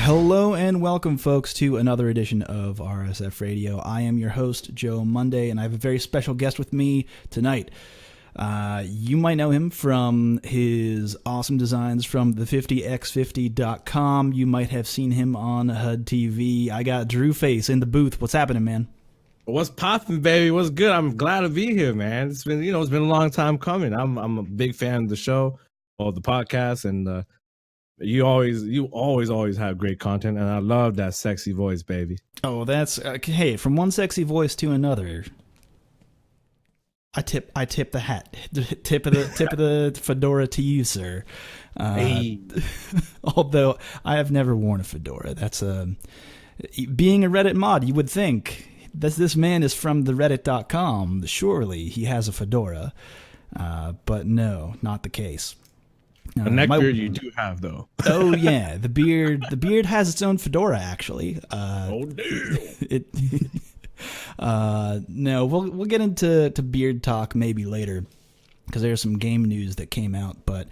Hello and welcome, folks, to another edition of RSF Radio. I am your host, Joe Monday, and I have a very special guest with me tonight. You might know him from his awesome designs from the50x50.com. You might have seen him on HUD TV. I got Drewface in the booth. What's happening, man? What's poppin', baby? What's good? I'm glad to be here, man. It's been a long time coming. I'm a big fan of the show, of the podcast, and you always have great content, and I love that sexy voice, baby. Oh, that's hey, from one sexy voice to another. I tip the hat, tip of the fedora to you, sir. Hey. Although I have never worn a fedora. That's being a Reddit mod, you would think that this man is from the Reddit.com. Surely he has a fedora, but no, not the case. A neck beard you do have, though. Oh yeah, the beard has its own fedora, actually. Oh damn! No, we'll get into beard talk maybe later, because there's some game news that came out. But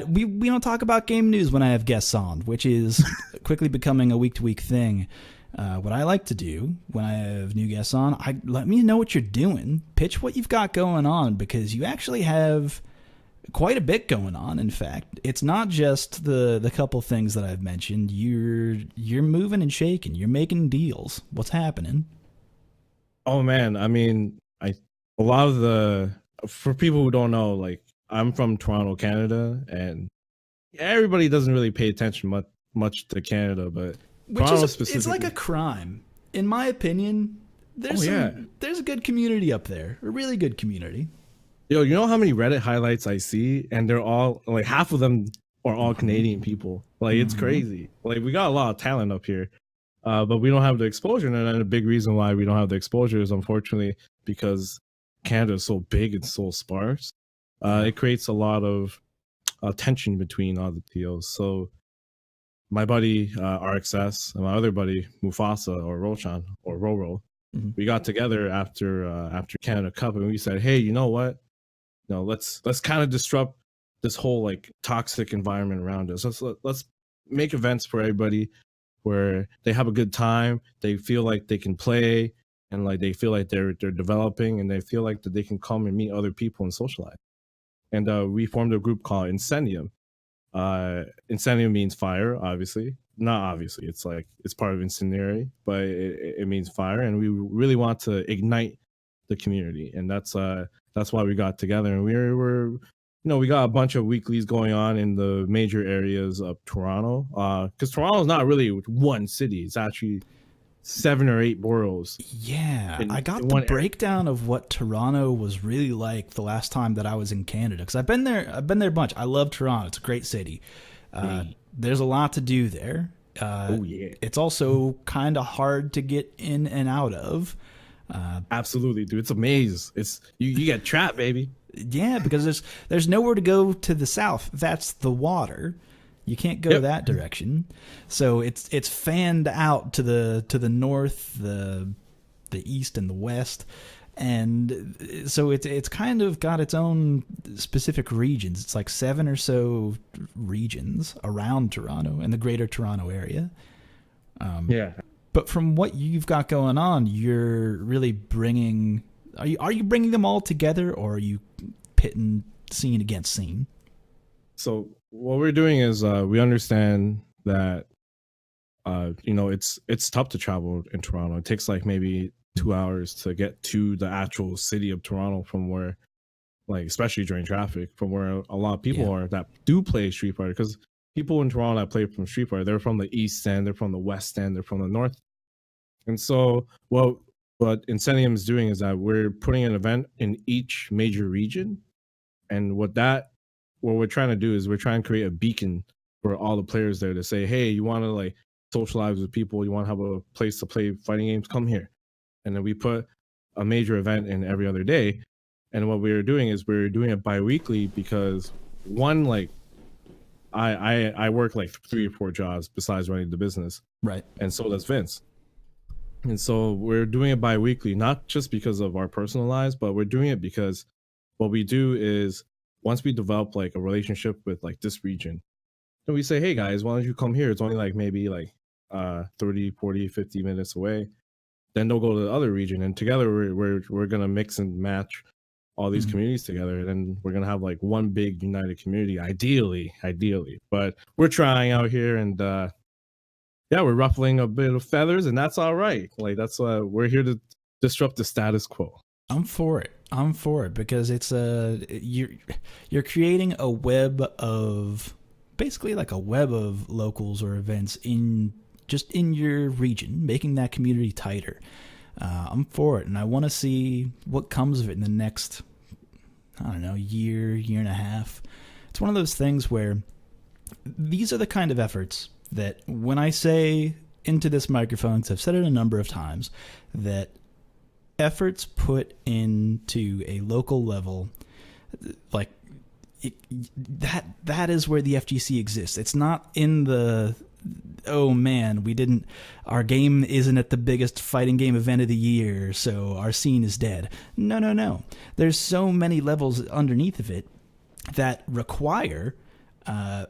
we don't talk about game news when I have guests on, which is quickly becoming a week-to-week thing. What I like to do when I have new guests on, let me know what you're doing. Pitch what you've got going on, because you actually have quite a bit going on. In fact, it's not just the couple things that I've mentioned. You're moving and shaking. You're making deals. What's happening? Oh man, I mean, for people who don't know, like, I'm from Toronto, Canada, and everybody doesn't really pay attention much to Canada, but Toronto specifically, it's like a crime, in my opinion. There's a good community up there, a really good community. Yo, you know how many Reddit highlights I see, and they're all like, half of them are all Canadian people. Like, it's crazy. Like, we got a lot of talent up here, but we don't have the exposure. And a big reason why we don't have the exposure is, unfortunately, because Canada is so big and so sparse. It creates a lot of tension between all the TOs. So my buddy RXS and my other buddy Mufasa, or Roshan, or Roro, we got together after Canada Cup, and we said, hey, you know what? No, let's kind of disrupt this whole like toxic environment around us. Let's make events for everybody where they have a good time, they feel like they can play, and like they feel like they're developing, and they feel like that they can come and meet other people and socialize. And we formed a group called Incendium. Incendium means fire, obviously. Not obviously, it's like it's part of incendiary, but it means fire, and we really want to ignite the community, and that's why we got together. And we got a bunch of weeklies going on in the major areas of Toronto, because Toronto is not really one city. It's actually 7 or 8 boroughs. Yeah, I got the breakdown of what Toronto was really like the last time that I was in Canada, because I've been there a bunch. I love Toronto. It's a great city. There's a lot to do there. It's also kind of hard to get in and out of. Absolutely, dude. It's a maze. It's you get trapped, baby. Yeah, because there's nowhere to go to the south. That's the water. You can't go that direction. So it's fanned out to the north, the east, and the west. And so it's kind of got its own specific regions. It's like 7 or so regions around Toronto and the greater Toronto area. But from what you've got going on, you're really bringing. Are you bringing them all together, or are you pitting scene against scene? So what we're doing is we understand that it's tough to travel in Toronto. It takes like maybe 2 hours to get to the actual city of Toronto from where, like, especially during traffic, from where a lot of people are that do play Street Fighter. Because people in Toronto that play from Street Fighter, they're from the East End, they're from the West End, they're from the North. And so what Incendium is doing is that we're putting an event in each major region. And what we're trying to do is we're trying to create a beacon for all the players there to say, hey, you want to like socialize with people, you want to have a place to play fighting games, come here. And then we put a major event in every other day. And what we're doing is we're doing it bi-weekly because, one, like, I work like 3 or 4 jobs besides running the business. Right. And so does Vince. And so we're doing it bi-weekly, not just because of our personal lives, but we're doing it because what we do is once we develop like a relationship with like this region, And we say, hey guys, why don't you come here? It's only like maybe like 30, 40, 50 minutes away. Then they'll go to the other region, and together we're gonna mix and match all these communities together, and then we're gonna have like one big united community, ideally. But we're trying out here, and yeah, we're ruffling a bit of feathers, and that's all right. Like that's we're here to disrupt the status quo. I'm for it because it's you're creating a web of, basically like a web of locals or events in your region, making that community tighter. I'm for it, and I want to see what comes of it in the next, I don't know, year and a half. It's one of those things where these are the kind of efforts that, when I say into this microphone, because I've said it a number of times, that efforts put into a local level, like that is where the FGC exists. It's not in the, oh man, our game isn't at the biggest fighting game event of the year, so our scene is dead. No. There's so many levels underneath of it that require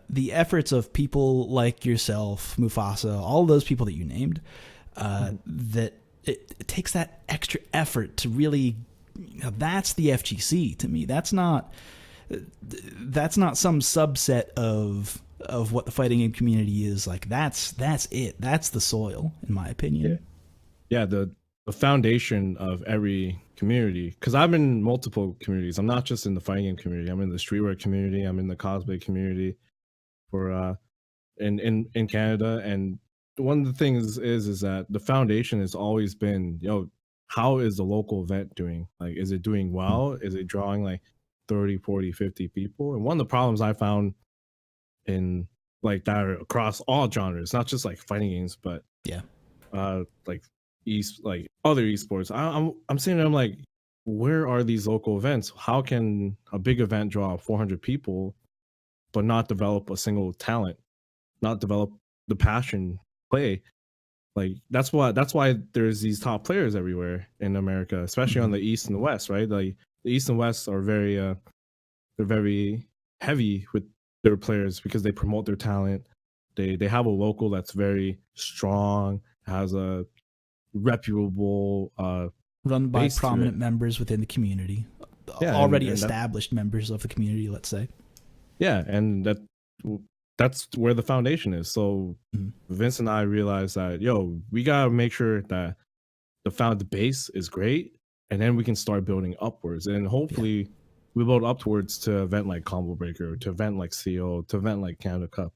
the efforts of people like yourself, Mufasa, all those people that you named, that it takes that extra effort to really, that's the FGC to me. That's not some subset of what the fighting game community is. Like that's it. That's the soil, in my opinion. Yeah, the foundation of every community, because I'm in multiple communities. I'm not just in the fighting game community. I'm in the streetwear community. I'm in the cosplay community for in Canada. And one of the things is that the foundation has always been, how is the local event doing? Like, is it doing well? Is it drawing like 30, 40, 50 people? And one of the problems I found in like that are across all genres, not just like fighting games, but like other esports. I'm saying to them, like, where are these local events? How can a big event draw 400 people but not develop a single talent, not develop the passion play? Like that's why there's these top players everywhere in America, especially on the East and the West, right? Like the East and West are they're very heavy with their players because they promote their talent. They have a local that's very strong, has a reputable, run by prominent members within the community, already established members of the community, let's say. Yeah, and that's where the foundation is. So Vince and I realized that, we gotta make sure that the base is great, and then we can start building upwards, and hopefully we build upwards to an event like Combo Breaker, to event like CO, to event like Canada Cup.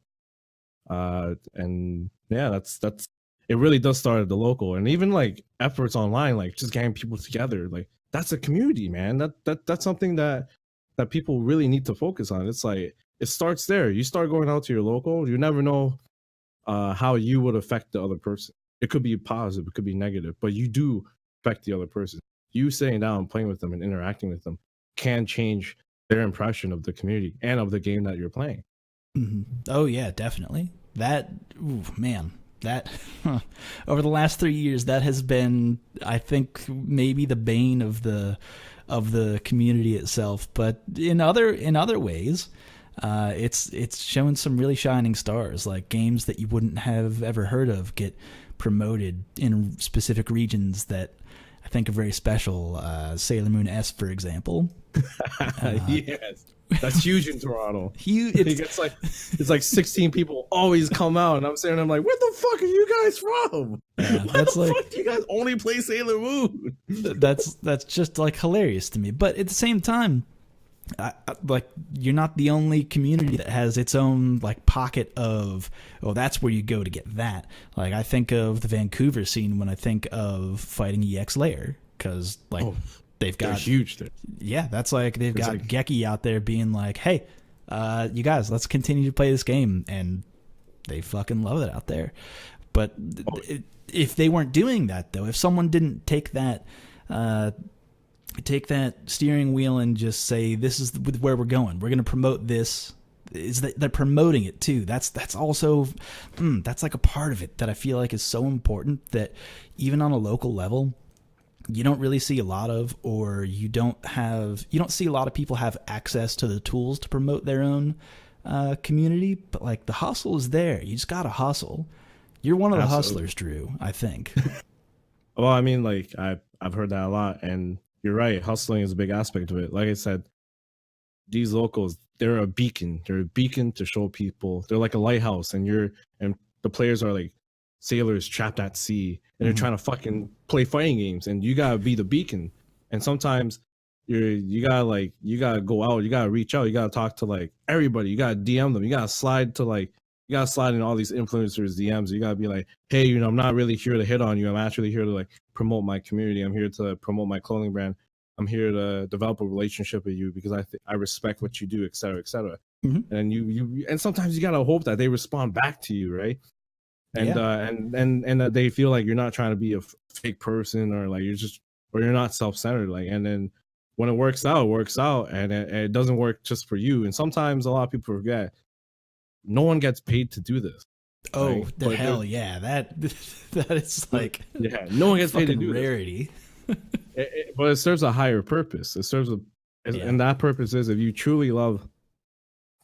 And yeah, that's it really does start at the local, and even like efforts online, like just getting people together, like that's a community, man. That's something that people really need to focus on. It's like it starts there. You start going out to your local, you never know how you would affect the other person. It could be positive, it could be negative, but you do affect the other person. You sitting down and playing with them and interacting with them can change their impression of the community and of the game that you're playing. Oh yeah, definitely. That over the last 3 years, that has been, I think, maybe the bane of the community itself. But in other ways, it's shown some really shining stars, like games that you wouldn't have ever heard of get promoted in specific regions that I think are very special. Sailor Moon S, for example. Yes. That's huge in Toronto. Huge. It's like 16 people always come out, and I'm saying, I'm like, where the fuck are you guys from? Yeah, Why the fuck do you guys only play Sailor Moon? That's just like hilarious to me. But at the same time, like, you're not the only community that has its own like pocket of, that's where you go to get that. Like, I think of the Vancouver scene when I think of Fighting EX Layer, because like. They're huge there. Yeah, that's like they've got Geki out there being like, hey, you guys, let's continue to play this game, and they fucking love it out there. But if they weren't doing that, though, if someone didn't take that steering wheel and just say, this is where we're going, we're going to promote this, is that they're promoting it too. That's also that's like a part of it that I feel like is so important, that even on a local level, you don't really see a lot of, or you don't see a lot of people have access to the tools to promote their own community, but like the hustle is there. You just gotta hustle. You're one of the hustlers, Drew, I think. Well, I mean, like I've heard that a lot, and you're right. Hustling is a big aspect of it. Like I said, these locals, they're a beacon. They're a beacon to show people. They're like a lighthouse, and the players are like sailors trapped at sea, and they're trying to fucking play fighting games, and you gotta be the beacon. And sometimes you gotta go out, you gotta reach out, you gotta talk to like everybody, you gotta DM them, you gotta slide in all these influencers DMs. You gotta be like, hey, you know, I'm not really here to hit on you. I'm actually here to like promote my community. I'm here to promote my clothing brand. I'm here to develop a relationship with you because I respect what you do, et cetera, et cetera. And and sometimes you gotta hope that they respond back to you, right? And and that they feel like you're not trying to be a fake person, or like you're not self-centered. Like, and then when it works out, and it doesn't work just for you. And sometimes a lot of people forget, no one gets paid to do this. Oh, right? The hell yeah! That is like, yeah, no one gets paid to do rarity. But it serves a higher purpose. It serves and that purpose is, if you truly love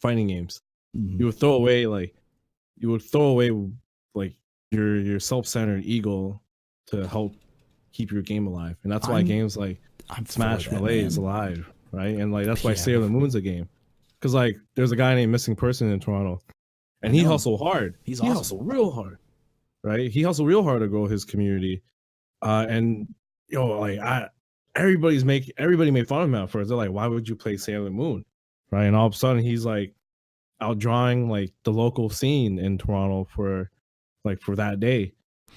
fighting games, you would throw away like your self-centered ego to help keep your game alive. And that's why games like Smash Melee is alive, right? And like that's why Sailor Moon's a game, because like there's a guy named Missing Person in Toronto, and he hustled hard. He hustled real hard, right? He hustled real hard to grow his community, and like everybody made fun of him at first. They're like, why would you play Sailor Moon, right? And all of a sudden he's like outdrawing like the local scene in Toronto for that day,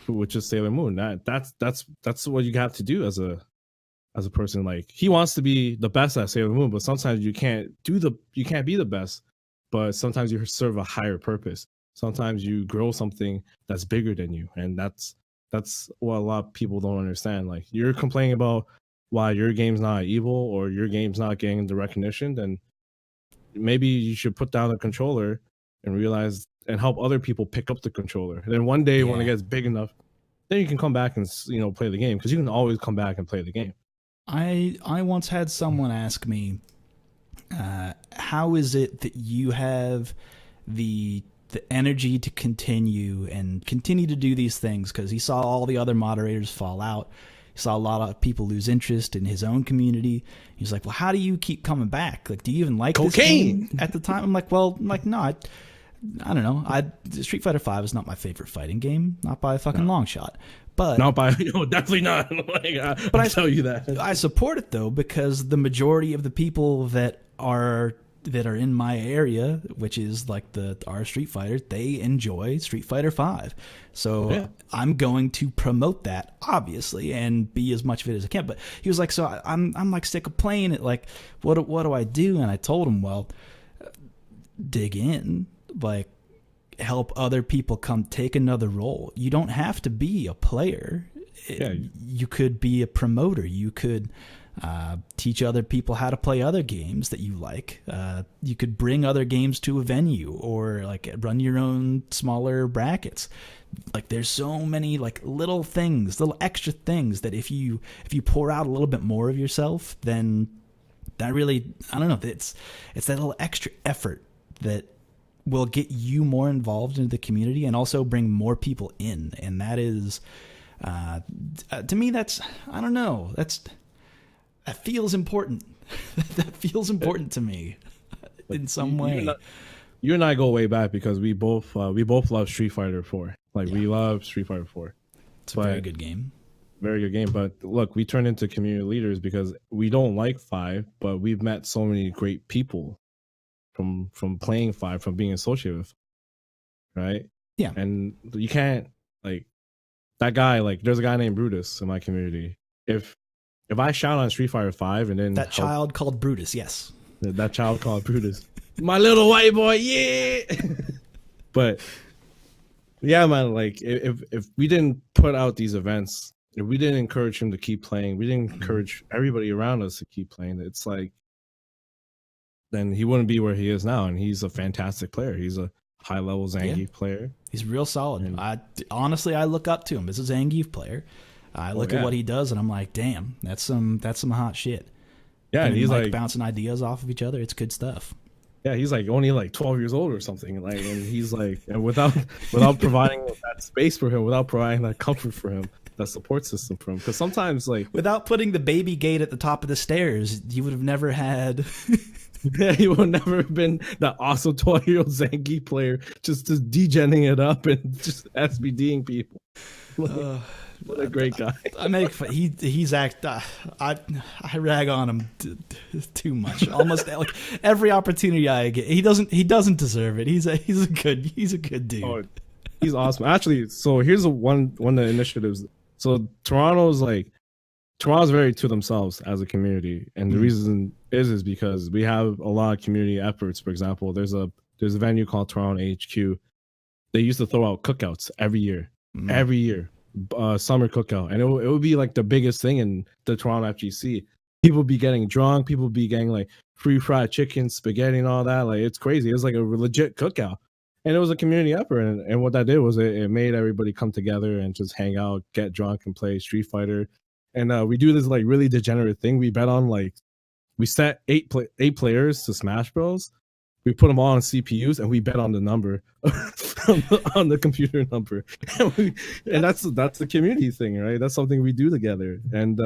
which is Sailor Moon. That's what you have to do as a person. Like, he wants to be the best at Sailor Moon, but sometimes you can't be the best, but sometimes you serve a higher purpose. Sometimes you grow something that's bigger than you, and that's what a lot of people don't understand. Like, you're complaining about why your game's not evil or your game's not getting the recognition, then maybe you should put down the controller and realize and help other people pick up the controller. And then one day when it gets big enough, then you can come back and, you know, play the game, because you can always come back and play the game. I once had someone ask me, how is it that you have the energy to continue to do these things? Because he saw all the other moderators fall out. He saw a lot of people lose interest in his own community. He's like, well, how do you keep coming back? Like, do you even like this game at the time? I'm like, no, I don't know. Street Fighter V is not my favorite fighting game, not by a fucking long shot. But not by, definitely not. But I tell you that. I support it though, because the majority of the people that are in my area, which is like our Street Fighter, they enjoy Street Fighter V. So I'm going to promote that, obviously, and be as much of it as I can. But he was like, so I'm like sick of playing it. Like, what do I do? And I told him, well, dig in, like, help other people come take another role. You don't have to be a player. You could be a promoter. You could teach other people how to play other games that you like. You could bring other games to a venue, or like run your own smaller brackets. Like, there's so many like little extra things that if you pour out a little bit more of yourself, then that really, I don't know, it's that little extra effort that will get you more involved in the community and also bring more people in. And that is, to me, that's, I don't know, that feels important. That feels important to me in some way. You and I go way back, because we both love Street Fighter 4. Like, we love Street Fighter 4. It's a very good game. Very good game. But look, we turned into community leaders because we don't like 5, but we've met so many great people from playing 5, from being associated with, right? Yeah. And you can't, like, that guy, like, there's a guy named Brutus in my community. If I shout on Street Fighter 5 and then child called Brutus, yes. That child called Brutus. My little white boy, yeah. But yeah, man, like, if we didn't put out these events, if we didn't encourage him to keep playing, we didn't encourage everybody around us to keep playing, it's like, then he wouldn't be where he is now. And he's a fantastic player. He's a high level Zangief player. He's real solid. And honestly, I look up to him as a Zangief player. I look at what he does and I'm like, damn, that's some hot shit. Yeah, and he's like bouncing ideas off of each other. It's good stuff. Yeah, he's like only like 12 years old or something. Like, and he's like, and without providing that space for him, without providing that comfort for him, that support system for him. Because sometimes, like, without putting the baby gate at the top of the stairs, you would have never had. yeah, he would never have been that awesome 12-year-old Zangief player, just degenning it up and just SBDing people. Like, what a great guy. I make fun. He's I rag on him too much. Almost like every opportunity I get. He doesn't deserve it. He's a good dude. Oh, he's awesome. Actually, so here's one of the initiatives. So Toronto's very to themselves as a community, and the reason is because we have a lot of community efforts. For example, there's a venue called Toronto HQ. They used to throw out cookouts every year. Summer cookout, and it would be like the biggest thing in the Toronto FGC. People be getting drunk, people be getting like free fried chicken, spaghetti, and all that. Like, it's crazy. It was like a legit cookout, and it was a community effort. And what that did was it made everybody come together and just hang out, get drunk, and play Street Fighter. And we do this like really degenerate thing. We bet on we set eight players to Smash Bros. We put them all on CPUs, and we bet on the number, on the computer number, and that's the community thing, right? That's something we do together, and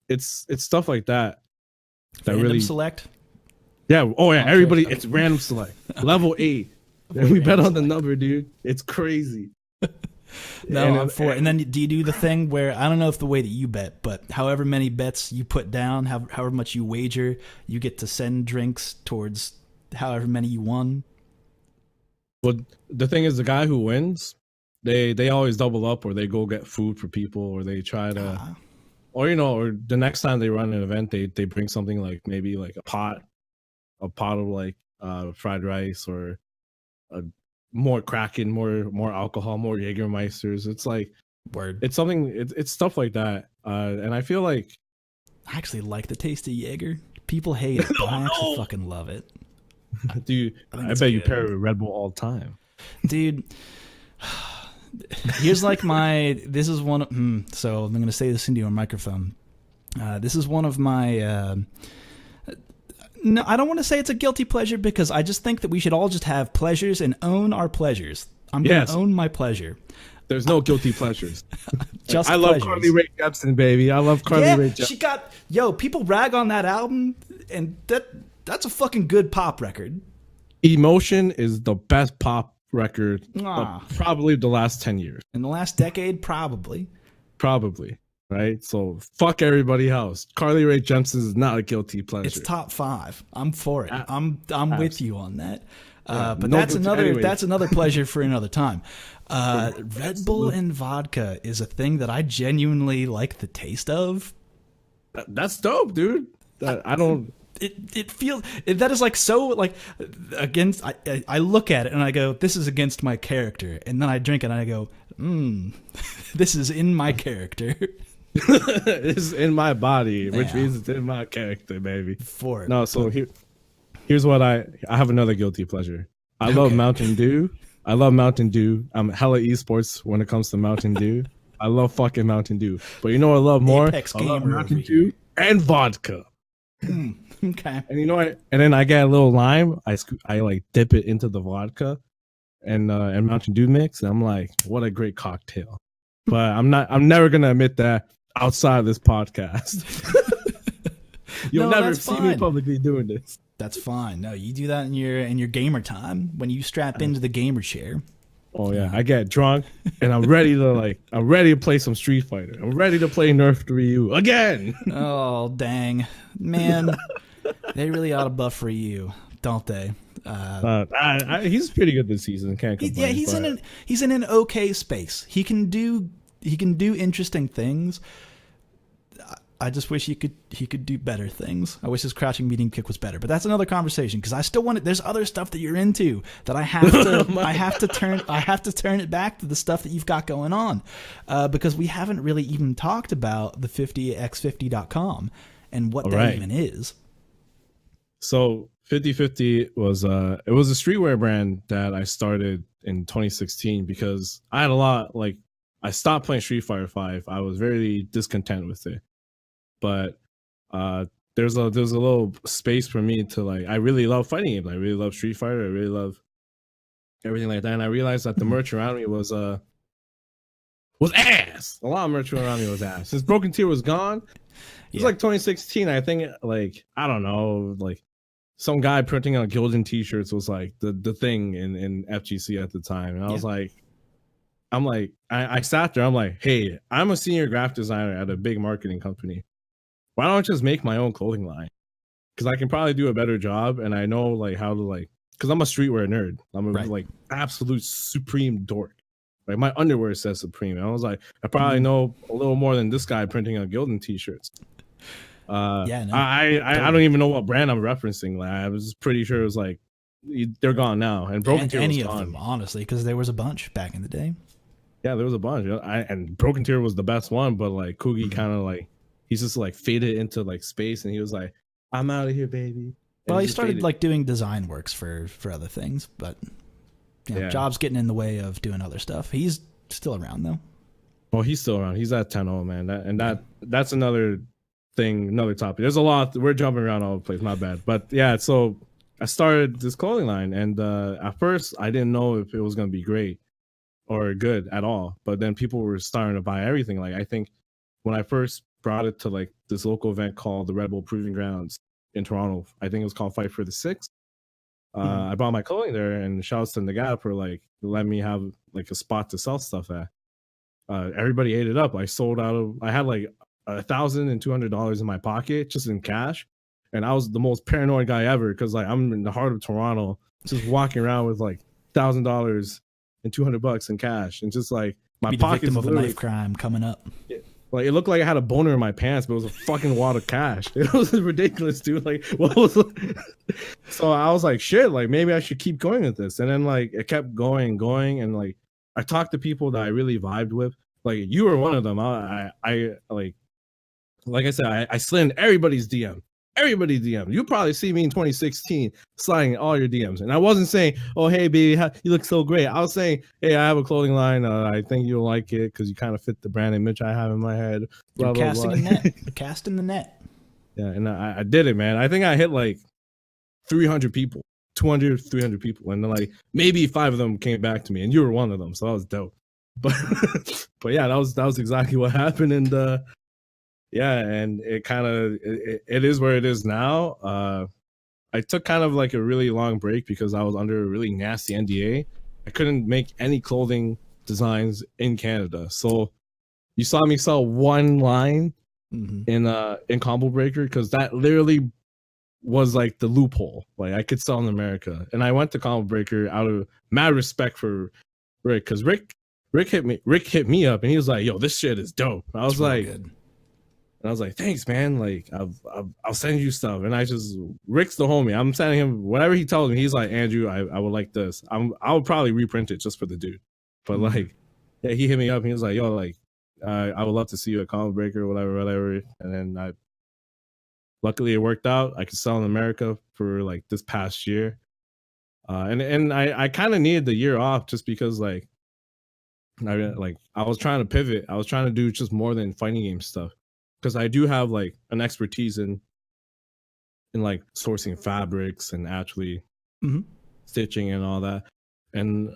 it's stuff like that Random really select. Yeah. Oh yeah. Everybody. It's random select. Level 8. And we bet on the number, dude. It's crazy. No, I'm for it. And then do you do the thing where, I don't know if the way that you bet, but however many bets you put down, however much you wager, you get to send drinks towards however many you won? Well, the thing is, the guy who wins, they always double up, or they go get food for people, or they try to, or the next time they run an event, they bring something like maybe like a pot of like fried rice, or more Kraken, more alcohol, more Jägermeisters. It's like, word. It's something. It's stuff like that. And I feel like I actually like the taste of Jaeger. People hate it, but I actually fucking love it. Dude, I bet you pair it with Red Bull all the time. Dude, here's like this is one of, so I'm going to say this into your microphone. This is one of my, no, I don't want to say it's a guilty pleasure, because I just think that we should all just have pleasures and own our pleasures. I'm going to own my pleasure. There's no guilty pleasures. Just I love Carly Rae Jepsen, baby. I love Carly Rae Jepsen. People rag on that album, and that's a fucking good pop record. Emotion is the best pop record of probably the last 10 years. In the last decade, probably. Right? So fuck everybody else. Carly Rae Jepsen is not a guilty pleasure. It's top 5. I'm for it. I'm with you on that. But no that's another pleasure for another time. Red Bull and vodka is a thing that I genuinely like the taste of. That's dope, dude. I don't. It feels that is like so like against. I look at it and I go, this is against my character, and then I drink it and I go, this is in my character. It's in my body, which means it's in my character, baby. For it. No, so here's what I have another guilty pleasure. I love Mountain Dew. I'm hella esports when it comes to Mountain Dew. I love fucking Mountain Dew. But you know what I love more? Apex I love gamer Mountain Dew and vodka. Okay. And you know what? And then I get a little lime. I like dip it into the vodka and Mountain Dew mix. And I'm like, what a great cocktail. But I'm never gonna admit that outside of this podcast. You'll never see me publicly doing this. That's fine. No, you do that in your gamer time when you strap into the gamer chair. Oh yeah, I get drunk and I'm ready to play some Street Fighter. I'm ready to play Nerf 3U again. Oh dang, man, they really ought to buff for you, don't they? He's pretty good this season. Can't complain. Yeah, he's in an okay space. He can do interesting things. I just wish he could do better things. I wish his crouching medium kick was better, but that's another conversation, because I still want it. There's other stuff that you're into that I have to I have to turn it back to the stuff that you've got going on, because we haven't really even talked about the 50x50.com and what that even is. So 5050 was a streetwear brand that I started in 2016 because I had a lot, I stopped playing Street Fighter 5. I was very discontent with it. But there's a little space for me to like. I really love fighting games. I really love Street Fighter. I really love everything like that. And I realized that the merch around me was ass. A lot of merch around me was ass. Since Broken Tier was gone, it was like 2016. I think like I don't know, like some guy printing on Gildan t-shirts was like the thing in FGC at the time. And I was like, I sat there. I'm like, hey, I'm a senior graphic designer at a big marketing company. Why don't I just make my own clothing line? Because I can probably do a better job, and I know like how to like. Because I'm a streetwear nerd. I'm a like absolute supreme dork. Like my underwear says Supreme. And I was like, I probably know a little more than this guy printing on Gildan t-shirts. I don't even know what brand I'm referencing. Like I was pretty sure it was like they're gone now. And Broken Tier was gone. Them, honestly, because there was a bunch back in the day. Yeah, there was a bunch. And Broken Tier was the best one, but like Kugi kind of like he's just like faded into like space, and he was like, "I'm out of here, baby." And well, he started like doing design works for other things, but jobs getting in the way of doing other stuff. He's still around though. Well, he's still around. He's at 10-0, man. That's another thing, another topic. There's a lot. We're jumping around all the place. Not bad, but yeah. So I started this clothing line, and at first I didn't know if it was gonna be great or good at all. But then people were starting to buy everything. Like I think when I first brought it to like this local event called the Red Bull Proving Grounds in Toronto, I think it was called Fight for the Six. I bought my clothing there, and shouts to the Gap for like letting me have like a spot to sell stuff at. Everybody ate it up. I sold out of. I had like $1,200 in my pocket just in cash, and I was the most paranoid guy ever because like I'm in the heart of Toronto, just walking around with like $1,000 and $200 in cash, and just like my pockets of a knife crime coming up. Yeah. Like it looked like I had a boner in my pants, but it was a fucking wad of cash. It was ridiculous, dude. Like, what was? So I was like, shit. Like maybe I should keep going with this. And then like it kept going, and like I talked to people that I really vibed with. Like you were one of them. I like I said, I slid in everybody's DM. Everybody's DM. You probably see me in 2016 sliding all your DMs. And I wasn't saying, oh, hey, baby, you look so great. I was saying, hey, I have a clothing line. I think you'll like it because you kind of fit the brand image I have in my head. Blah, You're blah, casting blah. A net. You're casting the net. Yeah, and I did it, man. I think I hit like 300 people, 200, 300 people. And then like maybe 5 of them came back to me. And you were one of them. So that was dope. But yeah, that was exactly what happened. And yeah, and it kind of it is where it is now. I took kind of like a really long break because I was under a really nasty NDA. I couldn't make any clothing designs in Canada. So you saw me sell one line in Combo Breaker because that literally was like the loophole. Like I could sell in America, and I went to Combo Breaker out of mad respect for Rick because Rick hit me up and he was like, "Yo, this shit is dope." I was like. Good. And I was like, thanks, man. Like, I'll send you stuff. And Rick's the homie. I'm sending him whatever he tells me. He's like, Andrew, I would like this. I would probably reprint it just for the dude. But like, yeah, he hit me up. And he was like, yo, like, I would love to see you at Comic Breaker, whatever. And then luckily it worked out. I could sell in America for like this past year. And I kind of needed the year off just because like, I was trying to pivot. I was trying to do just more than fighting game stuff. Because I do have like an expertise in like sourcing fabrics and actually stitching and all that. And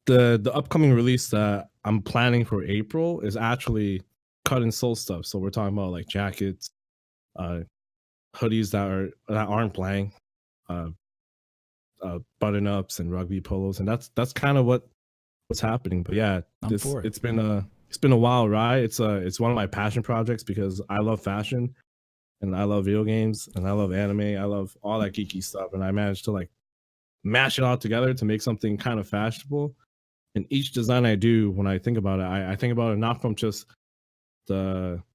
the upcoming release that I'm planning for April is actually cut and sew stuff. So we're talking about like jackets, hoodies that aren't blank, button ups and rugby polos, and that's kind of what's happening. But yeah, it's been a wild ride. It's one of my passion projects because I love fashion and I love video games and I love anime. I love all that geeky stuff. And I managed to like mash it all together to make something kind of fashionable. And each design I do, when I think about it, I think about it not from just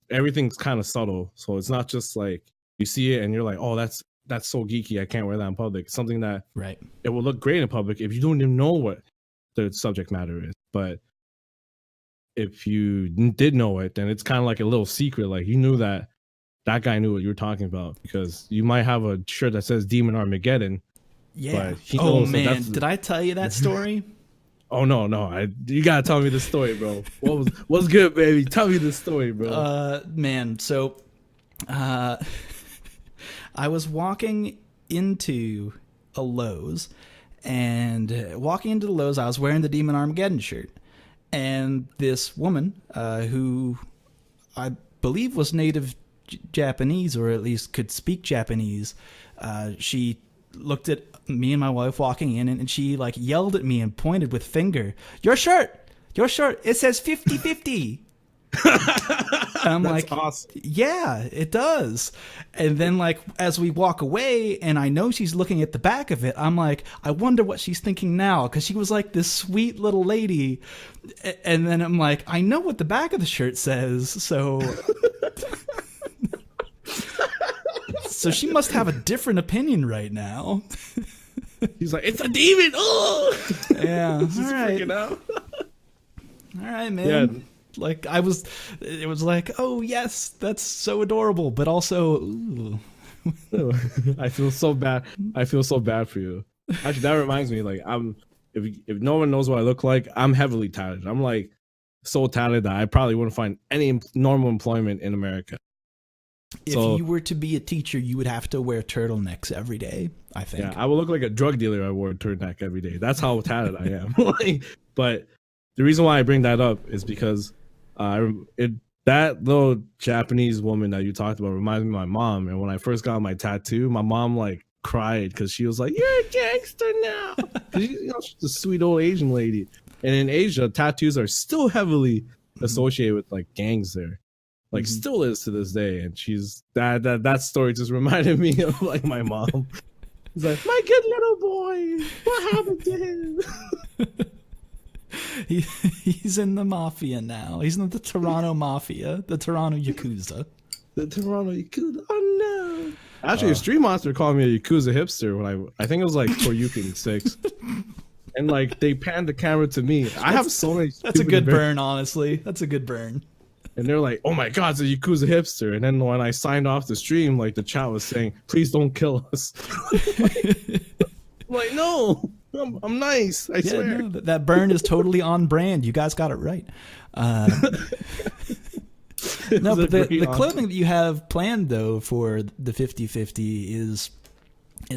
everything's kind of subtle. So it's not just like you see it and you're like, oh, that's so geeky. I can't wear that in public. It's something that it will look great in public if you don't even know what the subject matter is. But if you did know it, then it's kind of like a little secret. Like you knew that guy knew what you were talking about because you might have a shirt that says Demon Armageddon. Yeah. Oh man, did I tell you that story? Oh no, you gotta tell me the story, bro. What's good, baby? Tell me the story, bro. Man, so I was walking into a Lowe's, and walking into the Lowe's, I was wearing the Demon Armageddon shirt, and this woman, who I believe was native Japanese, or at least could speak Japanese, she looked at me and my wife walking in, and she like yelled at me and pointed with finger, your shirt, it says 50-50. And I'm That's like, awesome. yeah, it does. And then like as we walk away, and I know she's looking at the back of it, I'm like, I wonder what she's thinking now, because she was like this sweet little lady. And then I'm like, I know what the back of the shirt says, so so she must have a different opinion right now. He's like, it's a demon. Oh, Yeah. All She's right. freaking out. All right, man. Yeah. Like it was like, oh yes, that's so adorable, but also, ooh. I feel so bad. I feel so bad for you. Actually, that reminds me. Like, if no one knows what I look like, I'm heavily tatted. I'm like so tatted that I probably wouldn't find any normal employment in America. If you were to be a teacher, you would have to wear turtlenecks every day, I think. Yeah, I would look like a drug dealer. I wore a turtleneck every day. That's how tatted I am. Like, but the reason why I bring that up is because that little Japanese woman that you talked about reminds me of my mom. And when I first got my tattoo, my mom like cried because she was like, "You're a gangster now." Because she's a sweet old Asian lady. And in Asia, tattoos are still heavily associated with like gangs there. Like still is to this day. And she's that story just reminded me of like my mom. He's like, "My good little boy, what happened to him?" He's in the mafia now. He's in the Toronto Mafia, the Toronto Yakuza. The Toronto Yakuza. Oh no! Actually, a Street Monster called me a Yakuza hipster when I think it was like Toryukin 6, and like they panned the camera to me. I have so many. That's a stupid good embar- burn, honestly. That's a good burn. And they're like, "Oh my god, it's a Yakuza hipster!" And then when I signed off the stream, like the chat was saying, "Please don't kill us." I'm like, no. I'm nice. I swear. No, that burn is totally on brand. You guys got it right. No, but the clothing that you have planned though for the 50-50 is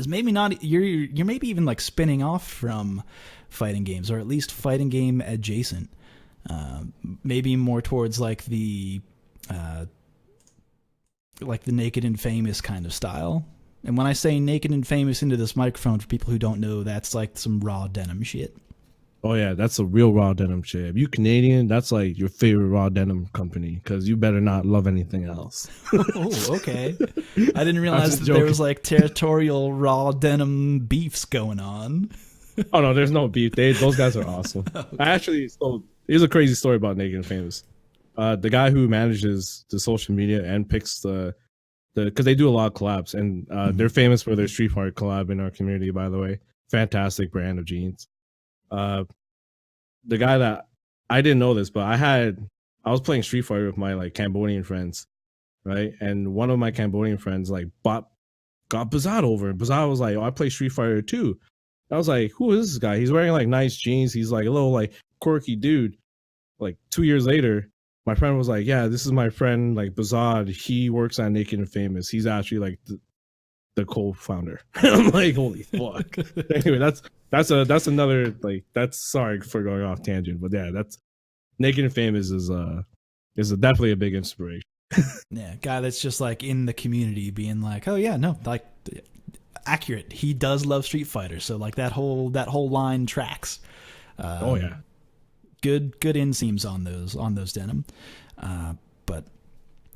maybe not. You're maybe even like spinning off from fighting games, or at least fighting game adjacent. Maybe more towards like the Naked and Famous kind of style. And when I say Naked and Famous into this microphone, for people who don't know, that's like some raw denim shit. Oh yeah, that's a real raw denim shit. If you Canadian, that's like your favorite raw denim company, because you better not love anything else. Oh, okay. I didn't realize that there was like territorial raw denim beefs going on. Oh no, there's no beef. Those guys are awesome. Okay. Here's a crazy story about Naked and Famous. The guy who manages the social media and picks because they do a lot of collabs, and they're famous for their Street Fighter collab in our community, by the way. Fantastic brand of jeans. The guy that I didn't know this, but I was playing Street Fighter with my like Cambodian friends, right? And one of my Cambodian friends like got Bazad over, and Bazad was like, "Oh, I play Street Fighter too." I was like, "Who is this guy? He's wearing like nice jeans. He's like a little like quirky dude." Like 2 years later, my friend was like, "Yeah, this is my friend, like Bazad. He works at Naked and Famous. He's actually like the co-founder." I'm like, "Holy fuck!" Anyway, that's another like sorry for going off tangent, but yeah, that's Naked and Famous is definitely a big inspiration. Yeah, guy that's just like in the community, being like, "Oh yeah, no, like accurate. He does love Street Fighter, so like that whole line tracks." Oh yeah. Good inseams on those denim. But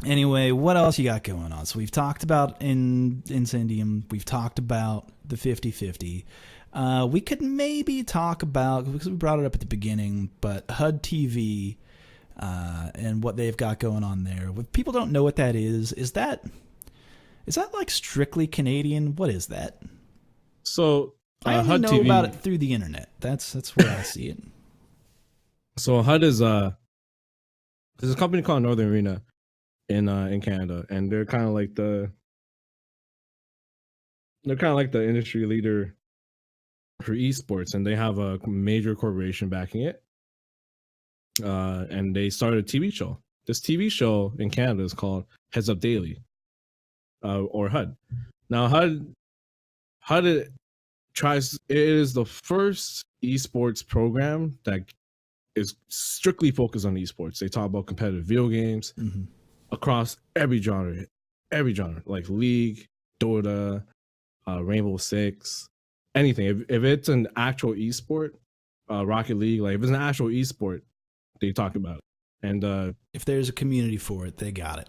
anyway, what else you got going on? So we've talked about Incendium. We've talked about the 50-50. We could maybe talk about, because we brought it up at the beginning, but HUD TV and what they've got going on there. If people don't know what that is that like strictly Canadian? What is that? So I only HUD know TV, about it through the internet. That's where I see it. So HUD is there's a company called Northern Arena in Canada, and they're kind of like the industry leader for esports, and they have a major corporation backing it. And they started a TV show. This TV show in Canada is called Heads Up Daily, or HUD. Now, HUD it tries. It is the first esports program that is strictly focused on esports. They talk about competitive video games across every genre, like League, Dota, Rainbow Six, anything. If it's an actual esport, Rocket League, like if it's an actual esport, they talk about it. And if there's a community for it, they got it.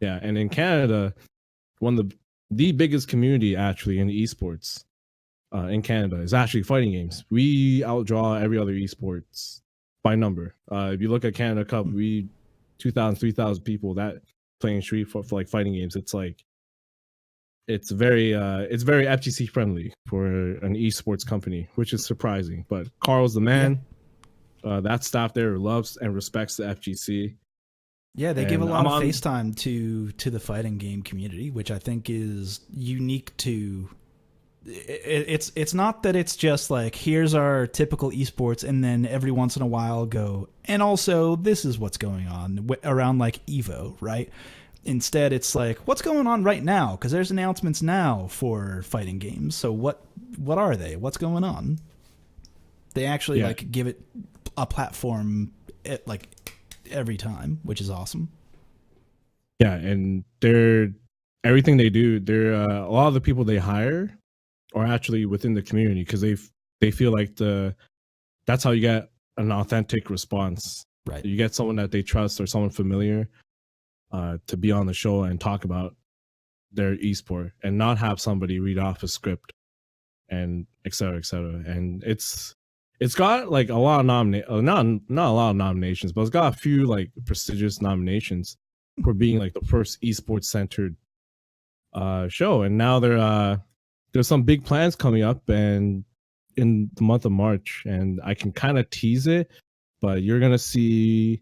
Yeah, and in Canada, one of the biggest community actually in esports in Canada is actually fighting games. We outdraw every other esports by number. If you look at Canada Cup, we 2,000, 3,000 people that playing street for like fighting games. It's like it's very FGC friendly for an esports company, which is surprising. But Carl's the man. Yeah. That staff there loves and respects the FGC. Yeah, they give a lot of face time to the fighting game community, which I think is unique to. It's not that it's just like, here's our typical esports, and then every once in a while go, and also this is what's going on around like Evo, right? Instead, it's like, what's going on right now? Because there's announcements now for fighting games. So what are they? What's going on? They actually like give it a platform at like every time, which is awesome. Yeah, and everything they do, a lot of the people they hire are actually within the community because they feel like that's how you get an authentic response. Right. You get someone that they trust or someone familiar to be on the show and talk about their esport and not have somebody read off a script and et cetera, et cetera. And it's got like a lot of not a lot of nominations, but it's got a few like prestigious nominations for being like the first esports centered show. And now there's some big plans coming up and in the month of March, and I can kind of tease it, but you're gonna see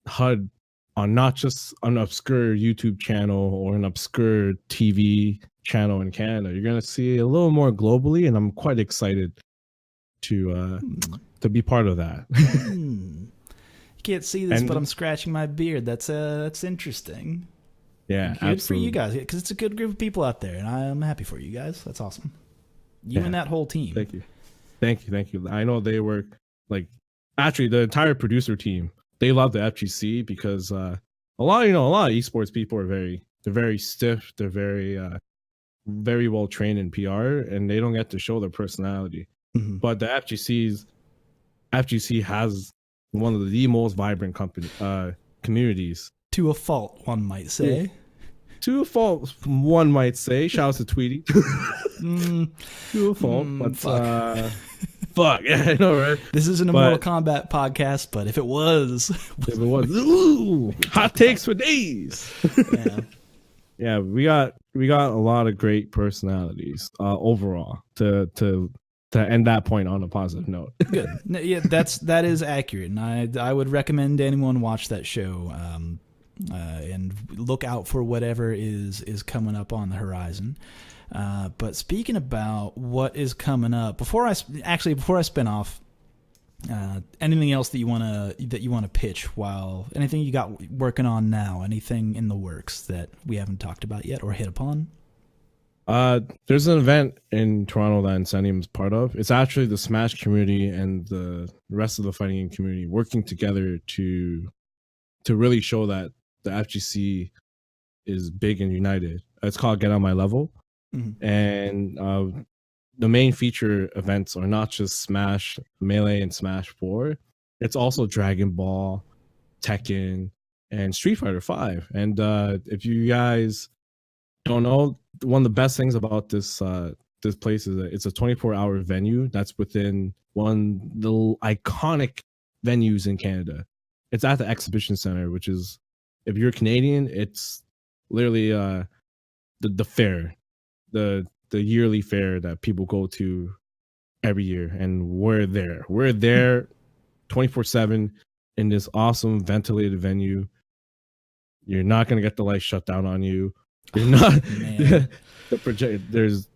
HUD on not just an obscure YouTube channel or an obscure TV channel in Canada. You're gonna see a little more globally, and I'm quite excited to be part of that. You can't see this, but I'm scratching my beard. That's interesting. Yeah, good absolutely. for you guys, because it's a good group of people out there, and I'm happy for you guys. That's awesome. You and that whole team. Thank you. I know they work like actually the entire producer team. They love the FGC because a lot of esports people are very stiff. They're very well trained in PR, and they don't get to show their personality. Mm-hmm. But the FGC has one of the most vibrant communities. To a fault, one might say. Yeah. To a fault, one might say. Shout out to Tweety. To a fault, but fuck. Yeah, I know, right? This isn't a Mortal Kombat podcast, but if it was, ooh, hot takes for days. Yeah, we got a lot of great personalities overall to end that point on a positive note. Good. Yeah, that is accurate, and I would recommend anyone watch that show. And look out for whatever is coming up on the horizon. But speaking about what is coming up, before I spin off, anything else that you wanna pitch? Anything you got working on now? Anything in the works that we haven't talked about yet or hit upon? There's an event in Toronto that Incendium is part of. It's actually the Smash community and the rest of the fighting game community working together to really show that the FGC is big and united. It's called Get On My Level. Mm-hmm. And the main feature events are not just Smash Melee and Smash 4. It's also Dragon Ball, Tekken, and Street Fighter 5. And if you guys don't know, one of the best things about this place is that it's a 24-hour venue that's within one of the iconic venues in Canada. It's at the Exhibition Center, which is, if you're Canadian, it's literally the fair, the yearly fair that people go to every year, and we're there 24/7 in this awesome ventilated venue. You're not gonna get the lights shut down on you. You're not the project. There's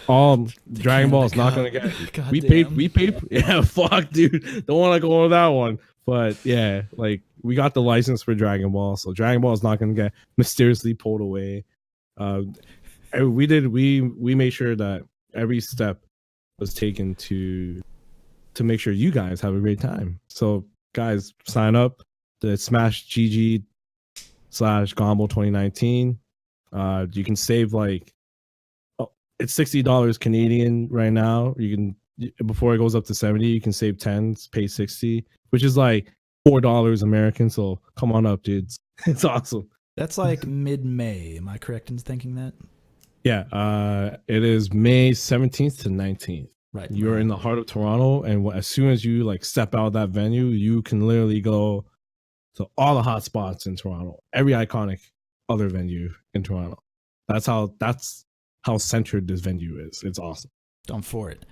all Dragon Ball is not gonna get. We paid. Yeah, fuck, dude. Don't want to go on that one. But yeah, like we got the license for Dragon Ball, so Dragon Ball is not going to get mysteriously pulled away. we made sure that every step was taken to make sure you guys have a great time. So guys, sign up to Smash GG /Gombo 2019. You can save like, it's $60 Canadian right now. You can, before it goes up to 70, you can save 10, pay 60, which is like $4 American. So come on up, dudes. It's awesome. That's like mid-May. Am I correct in thinking that? Yeah, it is May 17th to 19th. Right. You're in the heart of Toronto, and as soon as you like step out of that venue, you can literally go to all the hot spots in Toronto, every iconic other venue in Toronto. That's how centered this venue is. It's awesome. I'm for it.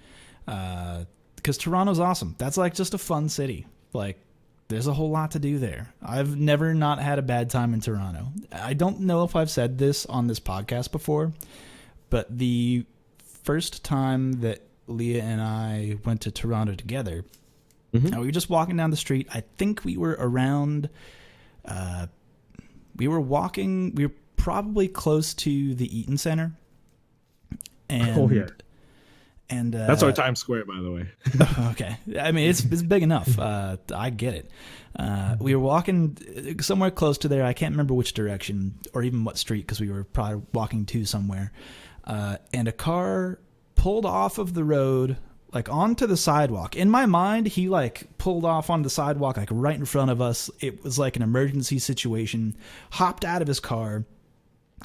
Because Toronto's awesome. That's like just a fun city. Like, there's a whole lot to do there. I've never not had a bad time in Toronto. I don't know if I've said this on this podcast before, but the first time that Leah and I went to Toronto together, we were just walking down the street. I think we were around, we were probably close to the Eaton Center. And, and that's our Times Square, by the way. Okay. I mean, it's big enough. I get it. We were walking somewhere close to there. I can't remember which direction or even what street, because we were probably walking to somewhere. And a car pulled off of the road, like onto the sidewalk. In my mind, he like pulled off on the sidewalk, like right in front of us. It was like an emergency situation. Hopped out of his car.